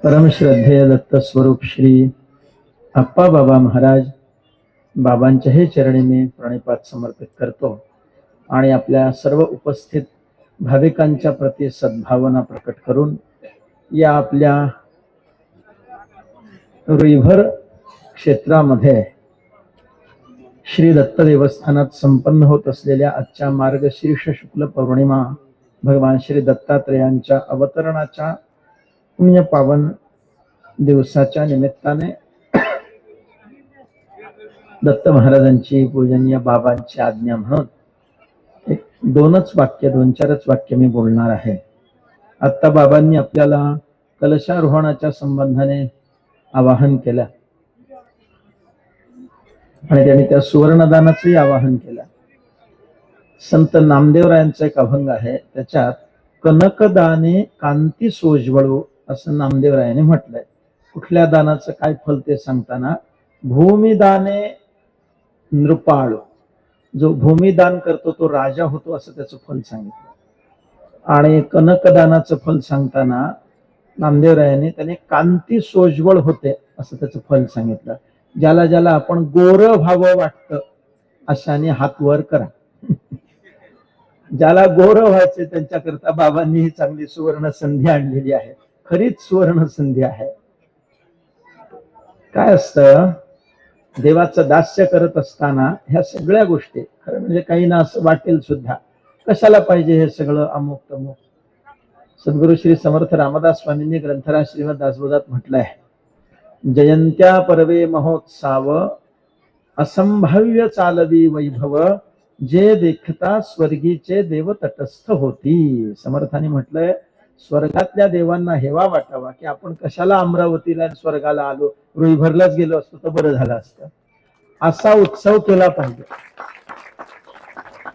परमश्रद्धेय दत्त स्वरूप श्री अप्पा बाबा महाराज बाबांच्याही चरणी मी प्रणिपात समर्पित करतो आणि आपल्या सर्व उपस्थित भाविकांच्या प्रती सद्भावना प्रकट करून या आपल्या रुईभर क्षेत्रामध्ये श्री दत्त देवस्थानात संपन्न होत असलेल्या आजच्या मार्गशीर्ष शुक्ल पौर्णिमा भगवान श्री दत्तात्रेयांच्या अवतरणाच्या पुण्य पावन दिवसाच्या निमित्ताने दत्त महाराजांची पूजनीय बाबांची आज्ञा म्हणून एक दोन चारच वाक्य मी बोलणार आहे. आता बाबांनी आपल्याला कलशारोहणाच्या संबंधाने आवाहन केलं आणि त्यांनी त्या सुवर्णदानाचंही आवाहन केलं. संत नामदेवरायांचा एक अभंग आहे, त्याच्यात कनकदाने कांती सोज्वळू असं नामदेवरायाने म्हटलंय. कुठल्या दानाचं काय फल ते सांगताना भूमिदाने नृपाळू, जो भूमिदान करतो तो राजा होतो असं त्याचं फल सांगितलं. आणि कनकदानाचं फल सांगताना नामदेवरायाने त्याने कांती सोज्वळ होते असं त्याचं फल सांगितलं. ज्याला ज्याला आपण गोर व्हावं वाटतं अशाने हात वर करा. ज्याला गोर व्हायचे त्यांच्याकरता बाबांनी ही चांगली सुवर्ण संधी आणलेली आहे. खरीच सुवर्ण संधी आहे. काय असतं, देवाचं दास्य करत असताना ह्या सगळ्या गोष्टी खरं म्हणजे काही ना असं वाटेल सुद्धा, कशाला पाहिजे हे सगळं अमुक तमुक. सद्गुरु श्री समर्थ रामदास स्वामींनी ग्रंथराज श्रीमद दासबोधात म्हटलंय, जयंत्या पर्वे महोत्साव असंभाव्य चालवी वैभव जे देखता स्वर्गीचे देव तटस्थ होती. समर्थाने म्हटलंय, स्वर्गातल्या देवांना हेवा वाटावा की आपण कशाला अमरावतीला स्वर्गाला आलो, रुईभरलाच गेलो असतो तर बरं झालं असतं. असा उत्सव केला पाहिजे.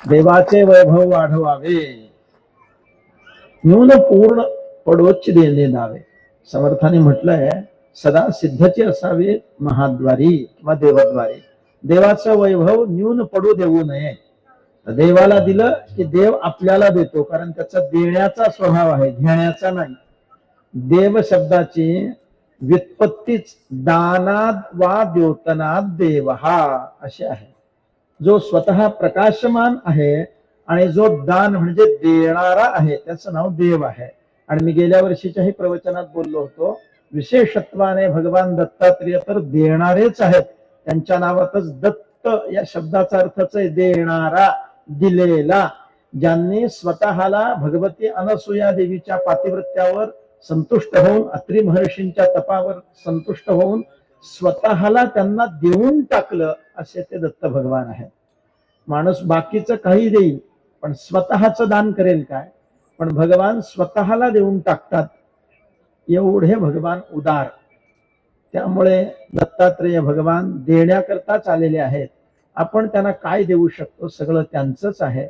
देवाचे वैभव वाढवावे, न्यून पूर्ण पडोच देणे दावे. समर्थाने म्हटलंय, सदा सिद्धचे असावे महाद्वारी किंवा देवद्वारी. देवाचं वैभव न्यून पडू देऊ नये. देवाला दिलं की देव आपल्याला देतो, कारण त्याचा देण्याचा स्वभाव आहे, घेण्याचा नाही. देव शब्दाची व्युत्पत्तीच दानाद वा द्योतनाद देव हा अशी आहे. जो स्वतः प्रकाशमान आहे आणि जो दान म्हणजे देणारा आहे त्याचं नाव देव आहे. आणि मी गेल्या वर्षीच्याही प्रवचनात बोललो होतो, विशेषत्वाने भगवान दत्तात्रेय तर देणारेच आहेत. त्यांच्या नावातच दत्त या शब्दाचा अर्थच आहे देणारा, दिलेला. ज्यांनी स्वतःला भगवती अनसुया देवीच्या पातिव्रत्यावर संतुष्ट होऊन, अत्री महर्षींच्या तपावर संतुष्ट होऊन स्वतःला त्यांना देऊन टाकलं, असे ते दत्त भगवान आहेत. माणूस बाकीचं काही देईल पण स्वतःचं दान करेल काय? पण भगवान स्वतःला देऊन टाकतात. एवढे भगवान उदार. त्यामुळे दत्तात्रेय भगवान देण्याकरताच आलेले आहेत. आपण त्यांना काय देऊ शकतो, सगळं त्यांचंच आहे.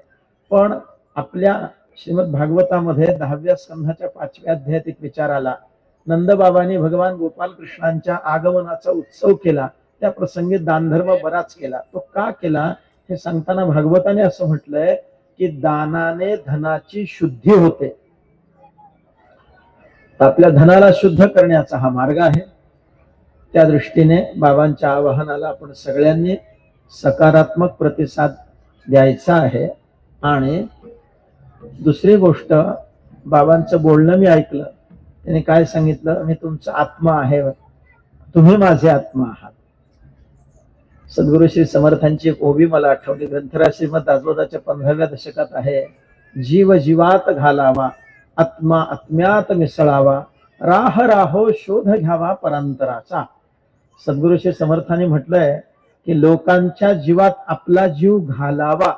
पण आपल्या श्रीमद भागवतामध्ये 10व्या स्कंधाच्या 5व्या अध्यायात एक विचार आला. नंदबाबांनी भगवान गोपाल कृष्णांच्या आगमनाचा उत्सव केला, त्या प्रसंगी दानधर्म बराच केला. तो का केला हे सांगताना भागवताने असं म्हटलंय की दानाने धनाची शुद्धी होते. आपल्या धनाला शुद्ध करण्याचा हा मार्ग आहे. त्या दृष्टीने बाबांच्या आवाहनाला आपण सगळ्यांनी सकारात्मक प्रतिसाद द्यायचा आहे. आणि दुसरी गोष्ट, बाबांचं बोलणं मी ऐकलं. त्याने काय सांगितलं, मी तुमचा आत्मा आहे, तुम्ही माझे आत्मा आहात. सद्गुरु श्री समर्थांची एक ओवी मला आठवली. ग्रंथराज श्रीमद दासबोधाच्या 15व्या दशकात आहे, जीव जीवात घालावा, आत्मा आत्म्यात मिसळावा, राह राहो शोध घ्यावा परांतराचा. सद्गुरु श्री समर्थाने म्हटलंय की लोकांच्या जीवात आपला जीव घालावा,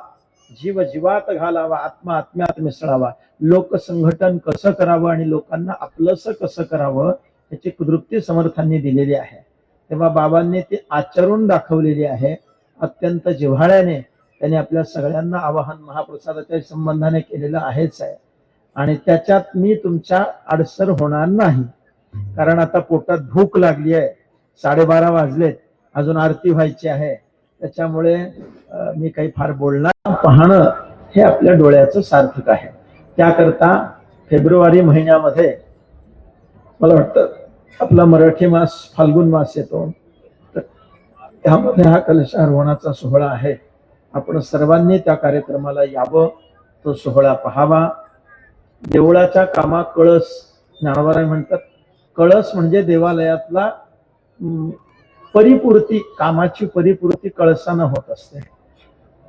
जीव जीवात घालावा, आत्मा आत्म्यात मिसळावा. लोकसंघटन कसं करावं आणि लोकांना आपलंसं कसं करावं याची कुदृप्ती समर्थांनी दिलेली आहे. तेव्हा बाबांनी ती आचरून दाखवलेली आहे. अत्यंत जिव्हाळ्याने त्यांनी आपल्या सगळ्यांना आवाहन महाप्रसादाच्या संबंधाने केलेलं आहेच आहे. आणि त्याच्यात मी तुमच्या अडसर होणार नाही. कारण आता पोटात भूक लागली आहे, 12:30 वाजलेत, अजून आरती व्हायची आहे. त्याच्यामुळे मी काही फार बोलणार. पाहणं हे आपल्या डोळ्याचं सार्थक आहे. त्याकरता फेब्रुवारी महिन्यामध्ये मला वाटतं आपला मराठी मास फाल्गुन मास येतो, तर त्यामध्ये हा कलशारोहणाचा सोहळा आहे. आपण सर्वांनी त्या कार्यक्रमाला यावं, तो सोहळा पाहावा. देवळाच्या कामा कळस, ज्ञानोबा म्हणतात कळस म्हणजे देवालयातला परिपूर्ती, कामाची परिपूर्ती कळसानं होत असते.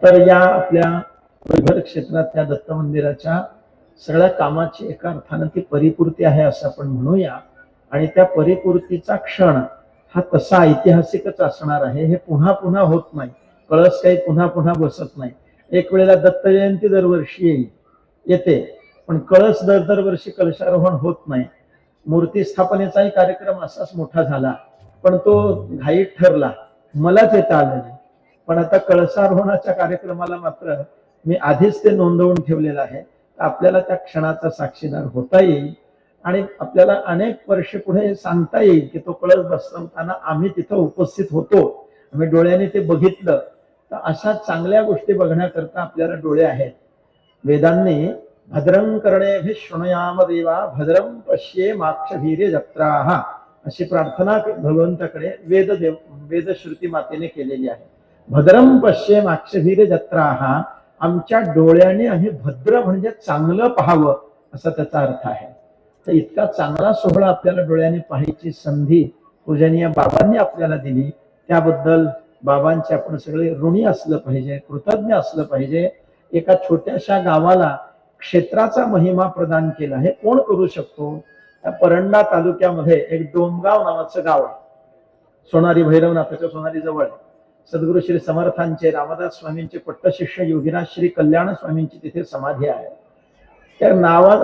तर या आपल्या वैभव क्षेत्रातल्या दत्त मंदिराच्या सगळ्या कामाची एका अर्थानं ती परिपूर्ती आहे असं आपण म्हणूया. आणि त्या परिपूर्तीचा क्षण हा तसा ऐतिहासिकच असणार आहे. हे पुन्हा पुन्हा होत नाही. कळस काही पुन्हा पुन्हा बसत नाही. एक वेळेला दत्त जयंती दरवर्षी येते, पण कळस दरवर्षी कलशारोहण होत नाही. मूर्ती स्थापनेचाही कार्यक्रम असाच मोठा झाला, पण तो घाईत ठरला, मलाच येता आलं नाही. पण आता कळसारोहणाच्या कार्यक्रमाला मात्र मी आधीच ते नोंदवून ठेवलेलं आहे. आपल्याला त्या क्षणाचा साक्षीदार होता येईल आणि आपल्याला अनेक वर्ष पुढे सांगता येईल की तो कळस बसवताना आम्ही तिथं उपस्थित होतो, आम्ही डोळ्याने ते बघितलं. तर अशा चांगल्या गोष्टी बघण्याकरता आपल्याला डोळे आहेत. वेदांनी भद्रं कर्णेभिः शृणुयाम देवा भद्रं पश्ये माक्षभीरे जत्राः अशी प्रार्थना भगवंताकडे वेदश्रुती मातेने केलेली आहे. भद्रं पश्ये माक्षभीरे जत्राः, आमच्या डोळ्याने आम्ही भद्र म्हणजे चांगलं पाहावं असा त्याचा अर्थ आहे. तर इतका चांगला सोहळा आपल्याला डोळ्याने पाहायची संधी पूजनीय बाबांनी आपल्याला दिली. त्याबद्दल बाबांचे आपण सगळे ऋणी असलं पाहिजे, कृतज्ञ असलं पाहिजे. एका छोट्याशा गावाला क्षेत्राचा महिमा प्रदान केला. हे कोण करू शकतो? त्या परंडा तालुक्यामध्ये एक डोमगाव नावाचं गाव आहे. सोनारी भैरवनाथाच्या सोनारी जवळ सद्गुरु श्री समर्थांचे रामदास स्वामींचे पट्टशिष्य योगीराज श्री कल्याण स्वामींची तिथे समाधी आहे. त्या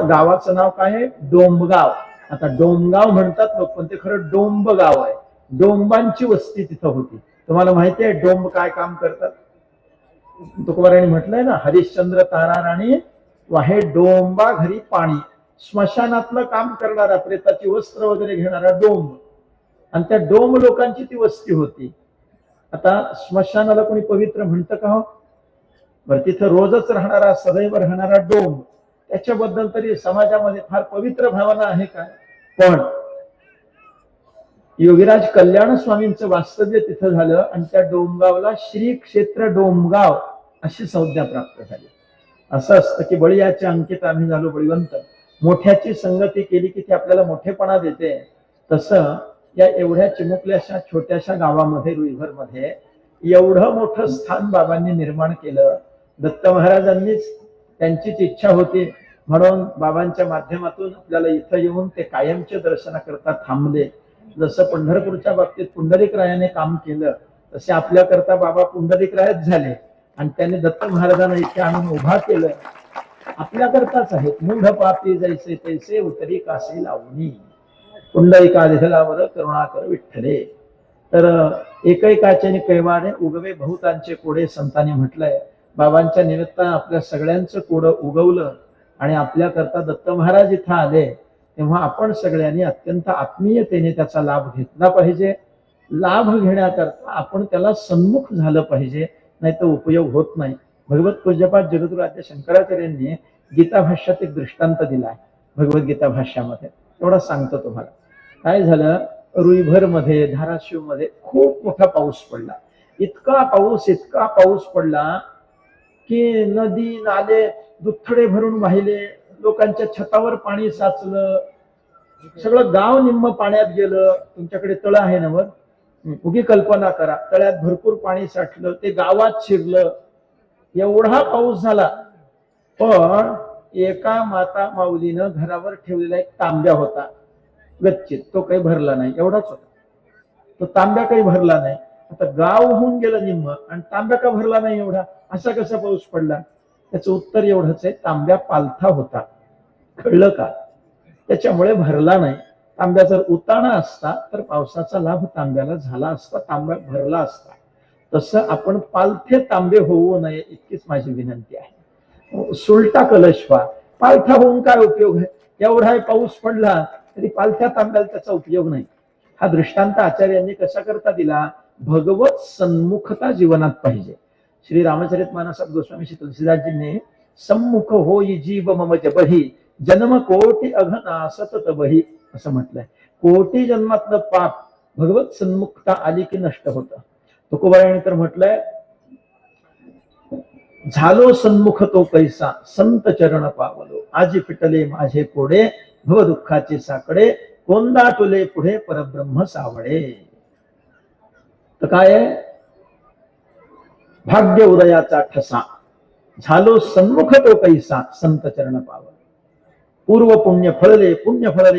गावाचं नाव काय आहे? डोंबगाव. आता डोंबगाव म्हणतात लोक, पण ते खरं डोंब गाव आहे. डोंबांची वस्ती तिथं होती. तुम्हाला माहिती आहे डोंब काय काम करतात? तुकोबारायांनी म्हटलंय ना, हरिश्चंद्र तारा राणी वाहे डोंबा घरी पाणी. स्मशानातलं काम करणारा, प्रेताची वस्त्र वगैरे घेणारा डोंब, आणि त्या डोंब लोकांची ती वस्ती होती. आता स्मशानाला कोणी पवित्र म्हणतं का हो? बरं, तिथं रोजच राहणारा, सदैव राहणारा डोंब, त्याच्याबद्दल तरी समाजामध्ये फार पवित्र भावना आहे का? पण योगीराज कल्याण स्वामींचं वास्तव्य तिथं झालं आणि त्या डोंबगावला श्री क्षेत्र डोंबगाव अशी संज्ञा प्राप्त झाली. असं असतं की बळीयाच्या अंकित आम्ही झालो बळीवंत. मोठ्याची संगती केली की ती आपल्याला मोठेपणा देते. तसं या एवढ्या चिमुकल्याशा छोट्याशा गावामध्ये, रुईभरमध्ये एवढं मोठं स्थान बाबांनी निर्माण केलं. दत्त महाराजांनीच त्यांचीच इच्छा होती म्हणून बाबांच्या माध्यमातून आपल्याला इथं येऊन ते कायमच्या दर्शनाकरता थांबले. जसं पंढरपूरच्या बाबतीत पुंडलिकरायाने काम केलं, तसे आपल्याकरता बाबा पुंडलिकरायच झाले आणि त्यांनी दत्त महाराजांना इथे आणून उभा केलं. आपल्याकरताच आहेत. मूढ पापी जैसे तैसे उतरी कासे लावणी, पुंडलिकाधिलावर करुणाकर विठ्ठले. तर एकैकाचे कैवाने उगवे बहुतांचे कोडे, संतांनी म्हटलंय. बाबांच्या निमित्तानं आपल्या सगळ्यांचं कोडं उगवलं आणि आपल्याकरता दत्त महाराज इथं आले. तेव्हा आपण सगळ्यांनी अत्यंत आत्मीयतेने त्याचा लाभ घेतला पाहिजे. लाभ घेण्याकरता आपण त्याला सन्मुख झालं पाहिजे, नाही तर उपयोग होत नाही. भगवत पूज्यपाद जगद्गुरू शंकराचार्यांनी गीता भाष्यात एक दृष्टांत दिला आहे. भगवद्गीता भाष्यामध्ये तेवढा सांगतो तुम्हाला. काय झालं, रुईभर मध्ये, धाराशिव मध्ये खूप मोठा पाऊस पडला. इतका पाऊस पडला की नदी नाले दुथडे भरून वाहिले. लोकांच्या छतावर पाणी साचलं. सगळं गाव निम्म पाण्यात गेलं. तुमच्याकडे तळ आहे ना वर, उगी कल्पना करा, तळ्यात भरपूर पाणी साठलं, ते गावात शिरलं. एवढा पाऊस झाला. पण एका माता माऊलीनं घरावर ठेवलेला एक तांब्या होता गच्चीत, तो काही भरला नाही. एवढाच होता तो तांब्या, काही भरला नाही. आता गाव होऊन गेलं निम्म आणि तांब्या का भरला नाही एवढा? असा कसा पाऊस पडला? त्याचं उत्तर एवढंच आहे, तांब्या पालथा होता. कळलं का? त्याच्यामुळे भरला नाही. तांब्या जर उताणा असता तर पावसाचा लाभ तांब्याला झाला असता, तांब्या भरला असता. तसं आपण पालथे तांबे होऊ नये इतकीच माझी विनंती आहे. सुलटा कलश व्हा. पालथा होऊन काय उपयोग आहे? एवढा पाऊस पडला तरी पालथ्या तांब्याला त्याचा उपयोग नाही. हा दृष्टांत आचार्यांनी कसा करता दिला? भगवत सन्मुखता जीवनात पाहिजे. श्री रामचरित मानसात गोस्वामी श्री तुलसीदासजींनी सम्मुख होई जीव मम जबही जन्म कोटी अघना सतत बही असं म्हटलंय. कोटी जन्मातलं पाप भगवत सन्मुखता आली की नष्ट होतं. तुकोबारायणी तर म्हटलंय, झालो सन्मुख तो कैसा संत चरण पावलो आजी फिटले माझे कोडे भव दुःखाचे साकडे कोंदा टुले पुढे परब्रह्म सावळे. तर काय आहे? भाग्य उदयाचा ठसा, झालो सन्मुख तो कैसा संत चरण पावलो. पूर्व पुण्य फळले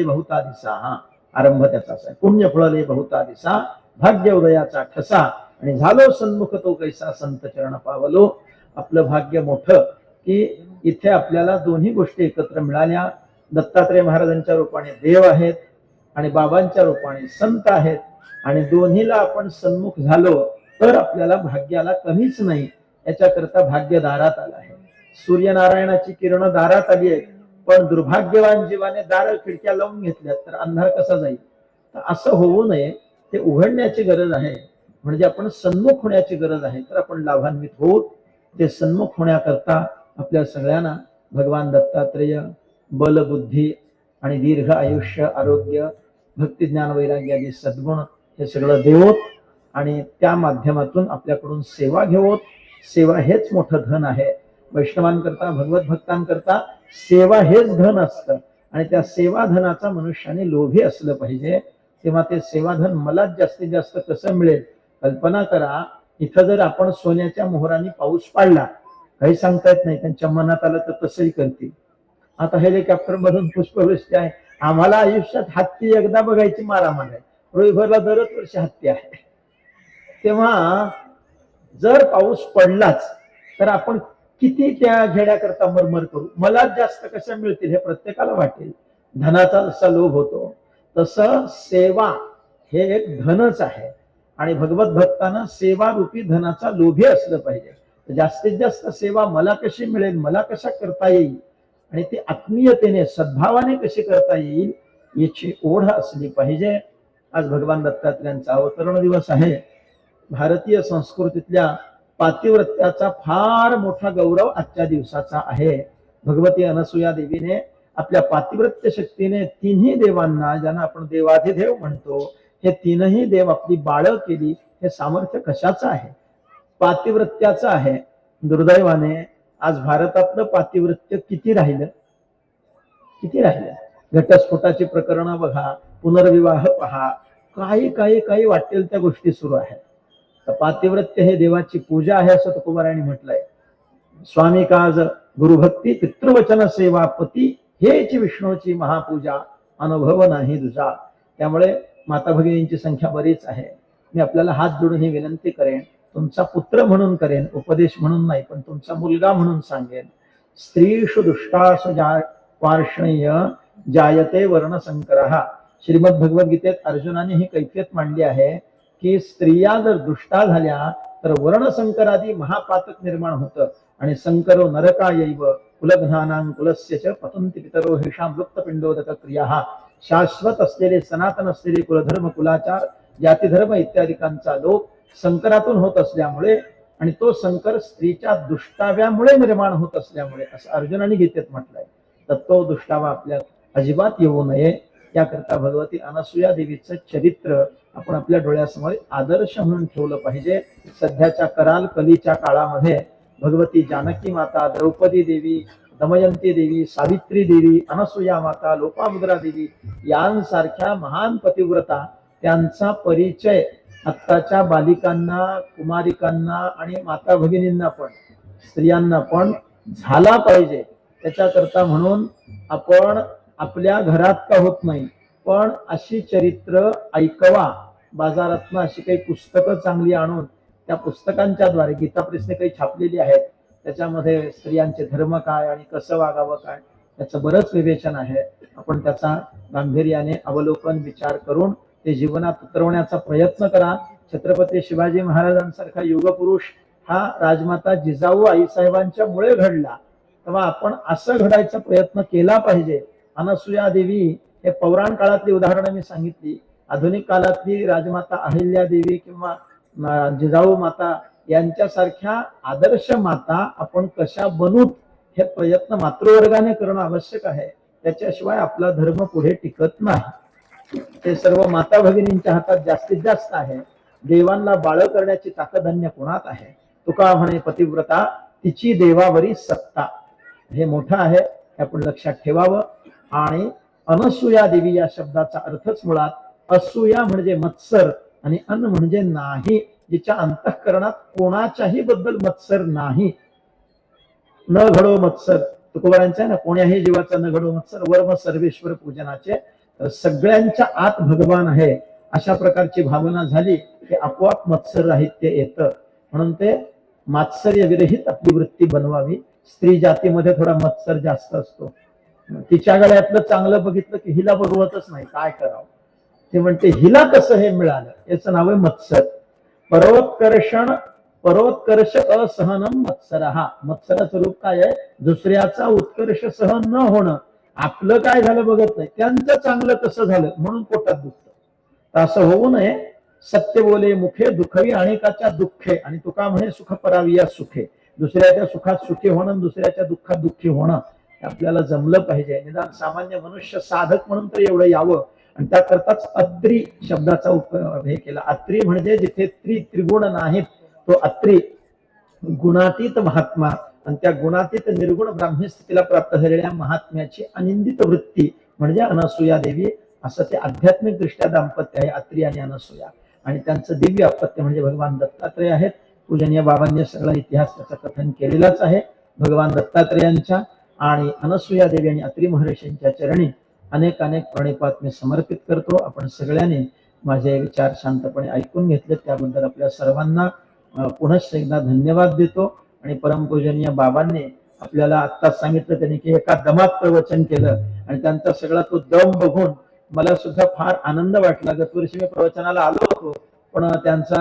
बहुता दिसा. हा आरंभ त्याचाच आहे. पुण्य फळले बहुता दिसा, भाग्य उदयाचा ठसा आणि झालो सन्मुख तो कैसा संत चरण पावलो. आपलं भाग्य मोठं की इथे आपल्याला दोन्ही गोष्टी एकत्र मिळाल्या. दत्तात्रय महाराजांच्या रूपाने देव आहेत आणि बाबांच्या रूपाने संत आहेत आणि दोन्हीला आपण सन्मुख झालो तर आपल्याला भाग्याला कमीच नाही. याच्याकरता भाग्य दारात आलं आहे. सूर्यनारायणाची किरण दारात आली आहे, पण दुर्भाग्यवान जीवाने दार खिडक्या लावून घेतल्या तर अंधार कसा जाईल? तर असं होऊ नये, ते उघडण्याची गरज आहे. म्हणजे आपण सन्मुख होण्याची गरज आहे, तर आपण लाभान्वित होऊ. ते सन्मुख होण्याकरता आपल्या सगळ्यांना भगवान दत्तात्रेय बल बुद्धी आणि दीर्घ आयुष्य आरोग्य भक्ती ज्ञान वैराग्य आदी सद्गुण हे सगळं देवोत आणि त्या माध्यमातून आपल्याकडून सेवा घेवोत. सेवा हेच मोठं धन आहे. वैष्णवांकरता भगवत भक्तांकरता सेवा हेच धन असतं आणि त्या सेवा धनाचा मनुष्याने लोभी असलं पाहिजे. तेव्हा ते सेवाधन मलाच जास्तीत जास्त कसं मिळेल? कल्पना करा, इथं जर आपण सोन्याच्या मोहरांनी पाऊस पाडला, काही सांगता येत नाही, त्यांच्या मनात आलं तर तसंही करतील. आता हेलिकॉप्टर मधून पुष्पवृष्टी आहे. आम्हाला आयुष्यात हत्ती एकदा बघायची मारामार आहे. रोईभरला दरच वर्षी हत्ती आहे. तेव्हा जर पाऊस पडलाच तर आपण किती त्या घेण्याकरता मरमर करू? मला जास्त कशा मिळतील हे प्रत्येकाला वाटेल. धनाचा जसा लोभ होतो तसं सेवा हे एक धनच आहे आणि भगवत भक्तांना सेवा रूपी धनाचा लोभी असलं पाहिजे. जास्तीत जास्त सेवा मला कशी मिळेल, मला कशा करता येईल आणि ती आत्मीयतेने सद्भावाने कशी करता येईल याची ओढ असली पाहिजे. आज भगवान दत्तात्रयांचा अवतरण दिवस आहे. भारतीय संस्कृतीतल्या पातिव्रत्याचा फार मोठा गौरव आजच्या दिवसाचा आहे. भगवती अनसुया देवीने आपल्या पातिव्रत्य शक्तीने तिन्ही देवांना, ज्यांना आपण देवाधिदेव म्हणतो, हे तीनही देव आपली बाळ केली. हे सामर्थ्य कशाचं आहे? पातिव्रत्याचं आहे. दुर्दैवाने आज भारतातलं पातिव्रत्य किती राहिलं? किती राहिलं? घटस्फोटाची प्रकरण बघा, पुनर्विवाह पहा, काही वाटेल त्या गोष्टी सुरू आहेत. तर पातिव्रत्य हे देवाची पूजा आहे असं तुकोबारायांनी म्हटलंय. स्वामी काज गुरुभक्ती पितृवचन सेवा पती हेच विष्णूची महापूजा अनुभव नाही दुजा. त्यामुळे माता भगिनींची संख्या बरीच आहे. मी आपल्याला हात जोडून ही विनंती करेन, तुमचा पुत्र म्हणून करेन, उपदेश म्हणून नाही, पण तुमचा मुलगा म्हणून सांगेन. स्त्रीषु दुष्टासु पार्ष्णेय जायते वर्णसंकरः. श्रीमद भगवद्गीतेत अर्जुनाने ही कैफियत मांडली आहे की स्त्रिया जर दुष्टा झाल्या तर वर्णसंकरादी महापातक निर्माण होतं आणि संकरो नरकायैव कुलघ्नानां कुलस्य च पतन्ति पितरो हेषां वृत्तपिंडोदक क्रियाः. शाश्वत असलेले सनातन असलेले कुलधर्म कुलाचार जातीधर्म इत्यादिकांचा लोप संकरातून होत असल्यामुळे आणि तो संकर स्त्रीच्या दुष्टाव्यामुळे निर्माण होत असल्यामुळे असं अर्जुनाने गीतेत म्हटलंय. तर तो दुष्टावा आपल्यात अजिबात येऊ नये याकरता भगवती अनसुया देवीचं चरित्र आपण आपल्या डोळ्यासमोर आदर्श म्हणून ठेवलं पाहिजे. सध्याच्या कराल कलीच्या काळामध्ये भगवती जानकी माता, द्रौपदी देवी, दमयंती देवी, सावित्री देवी, अनसुया माता, लोपामुद्रा देवी यांसारख्या महान पतिव्रता, त्यांचा परिचय आत्ताच्या बालिकांना, कुमारिकांना आणि माता भगिनींना पण, स्त्रियांना पण झाला पाहिजे. त्याच्याकरता म्हणून आपण आपल्या घरात का होत नाही, पण अशी चरित्र ऐकवा. बाजारातनं अशी काही पुस्तकं चांगली आणून त्या पुस्तकांच्या द्वारे, गीता प्रेसने काही छापलेली आहेत, त्याच्यामध्ये स्त्रियांचे धर्म काय आणि कसं वागावं काय त्याचं बरंच विवेचन आहे. आपण त्याचा गांभीर्याने अवलोकन विचार करून ते जीवनात उतरवण्याचा प्रयत्न करा. छत्रपती शिवाजी महाराजांसारखा युगपुरुष हा राजमाता जिजाऊ आईसाहेबांच्या मुळे घडला. तेव्हा आपण असं घडायचा प्रयत्न केला पाहिजे. अनसूया देवी हे पौराण काळातली उदाहरणं मी सांगितली. आधुनिक काळातली राजमाता अहिल्या देवी किंवा जिजाऊ माता यांच्यासारख्या आदर्श माता आपण कशा बनूत हे प्रयत्न मातृवर्गाने करणं आवश्यक आहे. त्याच्याशिवाय आपला धर्म पुढे टिकत नाही. ते सर्व माता भगिनींच्या हातात जास्तीत जास्त आहे. देवांना बाळ करण्याची ताकद अन्य कोणात आहे. तुका म्हणे पतिव्रता तिची देवावरी सत्ता. हे मोठं आहे, हे आपण लक्षात ठेवावं. आणि अनसूया देवी या शब्दाचा अर्थच मुळात असूया म्हणजे मत्सर आणि अन म्हणजे नाही, जिच्या अंतःकरणात कोणाच्याही बद्दल मत्सर नाही. न घडो मत्सर तुकोबारांचा आहे ना, कोण्याही जीवाचा न घडो मत्सर वर्म सर्वेश्वर पूजनाचे. सगळ्यांच्या आत भगवान आहे अशा प्रकारची भावना झाली की आपोआप मत्सर राहित्य येतं. म्हणून ते मात्सर्य विरहित आपली वृत्ती बनवावी. स्त्री जातीमध्ये थोडा मत्सर जास्त असतो. तिच्या गळ्यातलं चांगलं बघितलं की हिला बघवतच नाही, काय करावं. ते म्हणते हिला कसं हे मिळालं, याचं नाव आहे मत्सर. परोत्कर्ष असहनम मत्सर. हा मत्सराचं रूप काय आहे? दुसऱ्याचा उत्कर्ष सहन न होणं. आपलं काय झालं बघत नाही, त्यांचं चांगलं कसं झालं म्हणून पोटात दुखतं. तर असं होऊ नये. सत्य बोले मुखे दुखवी अनेकाच्या दुःखे. आणि तुका म्हणे सुख पराविया सुखे. दुसऱ्याच्या सुखात सुखी होणं, दुसऱ्याच्या दुःखात दुःखी होणं आपल्याला जमलं पाहिजे. निदान सामान्य मनुष्य साधक म्हणून तर एवढं यावं. आणि त्याकरताच अत्री शब्दाचा हे केला. अत्री म्हणजे जिथे त्रिगुण नाहीत तो अत्री. गुणातीत महात्मा. आणि त्या गुणातीत निर्गुण ब्राह्मी स्थितीला प्राप्त झालेल्या महात्म्याची अनिंदित वृत्ती म्हणजे अनसूया देवी. असं ते आध्यात्मिक दृष्ट्या दाम्पत्य आहे, अत्री आणि अनसूया. आणि त्यांचं दिव्य अपत्य म्हणजे भगवान दत्तात्रय आहेत. पूजनीय बाबांनी सगळा इतिहास त्याचं कथन केलेलाच आहे. भगवान दत्तात्रयांच्या आणि अनसूया देवी आणि अत्री महर्षींच्या चरणी अनेक अनेक प्रणिपात मी समर्पित करतो. आपण सगळ्यांनी माझे विचार शांतपणे ऐकून घेतले त्याबद्दल आपल्या सर्वांना पुनश्च एकदा धन्यवाद देतो. आणि परमपूजनीय बाबांनी आपल्याला आत्ताच सांगितलं त्यांनी की एका दमात प्रवचन केलं. आणि त्यांचा सगळा तो दम बघून मला सुद्धा फार आनंद वाटला. गतवर्षी मी प्रवचनाला आलो होतो पण त्यांचा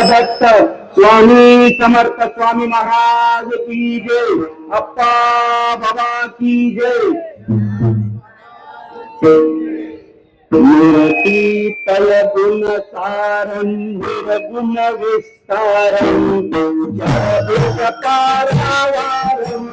दत्त स्वामी समर्थ स्वामी महाराज की जय, अप्पा बाबा की जय। मूर्ति तल गुण सारं निर्गुण विस्तारं जगत पारावारं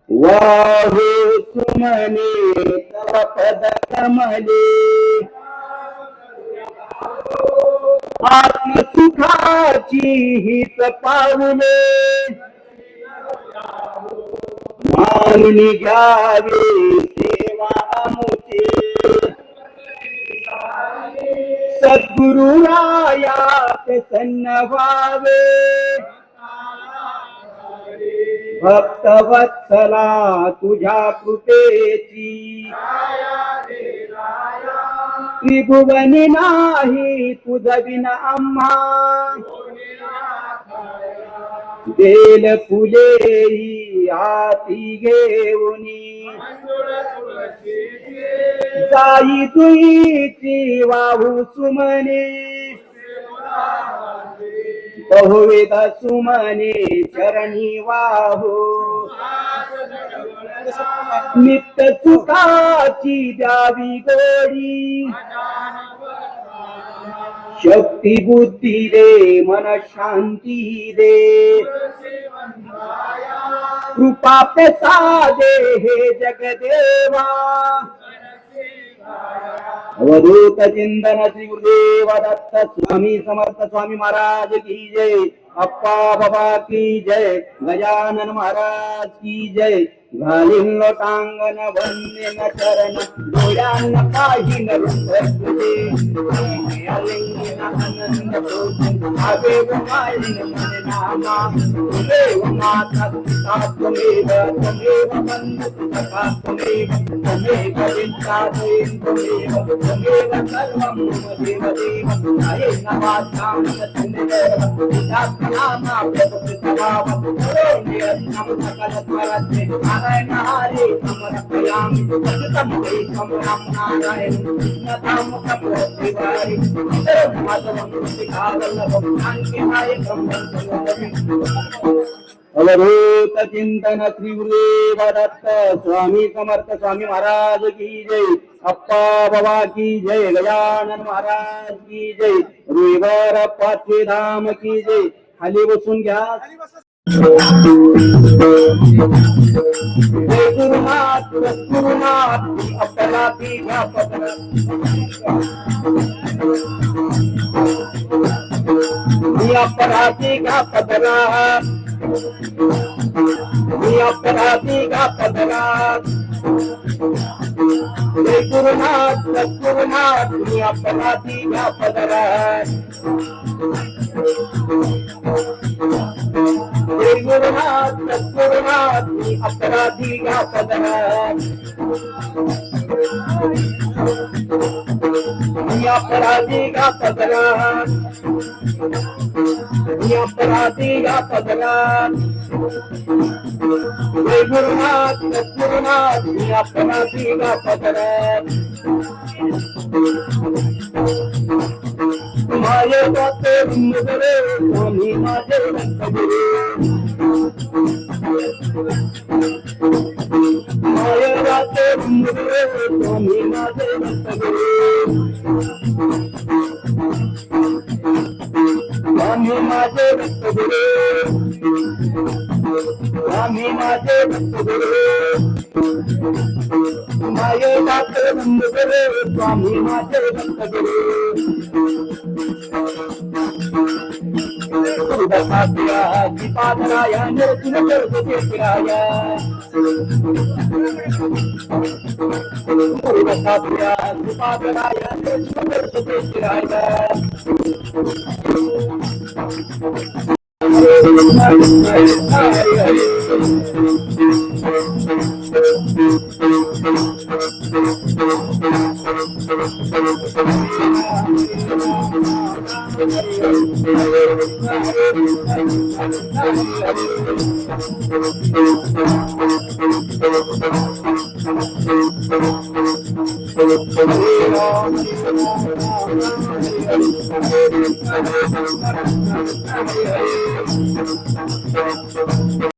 वाहू सुमने तव पद कमले आत्मसुखाची हित पावले मानून घ्यावे सेवा अमुचे सद्गुरु रायात सन्न व्हावे भक्त वत्सला तुझ्या कृपेची त्रिभुवनी नाही तुझ बिन आम्हा बेल फुले हाती घेऊनी जाई तुईची वाहू सुमने बहुविध सुमने चरणी वाहू नित्य सुखाची द्यावी गोडी शक्ती बुद्धी दे मन शांती दे कृपा प्रसादे हे जगदेवा अवधूत चिंतन श्री गुरुदेव दत्त स्वामी समर्थ स्वामी महाराज की जय अप्पा बाबा की जय गजानन महाराज की जय घालीन लोटांगण वन्य न चरण डोळ्यांना काही न रुपये आनंद आवे मालिन मन नामा देव माता त्वमेव त्वमेव बंधु सखा त्वमेव त्वमेव विद्या त्वमेव त्वमेव सर्वं देव देव नायेन वाचां सत्संगेव नामा प्रभुत्वाव नम सकल स्वरते नारायण हरे समर्पयामि सततं एकं राम नारायण नतां तपोदिवारि माधवं शिखावल्लभं शान्तिदायकं अवधूत चिंतन श्री गुरुदेव दत्त स्वामी समर्थ स्वामी महाराज की जय अप्पा बाबा की जय गजानन महाराज की जय रुईवर पाचवे धाम की जय खाली बसून घ्या जय गुरुनाथ गुरुनाथ अपराधी घ्या पत्र अपराधी घ्या पत्र अपराधी का पदरा जय गुरुनाथ सद्गुरुनाथ अपराधी का पदरा जय गुरुनाथ सद्गुरुनाथ अपराधी का पदरा अपराधी का पदरा अपराधी का पदरा जय गुरुनाथ सद्गुरुनाथ अपराधी का पदरा तुम्हारे बाते मुगरे स्वामी माझे रंगरे तुम्हारे बाते मुगरे स्वामी माझे रंगरे स्वामी माझे रंगरे स्वामी माझे रंगरे तुम्हारे बाते मुगरे स्वामी माझे रंगरे दशात्या दीपाधराया नरसिंह सरस्वती शिराया दशात्या दीपाधराया नरसिंह सरस्वती शिराया हरे हरे Hare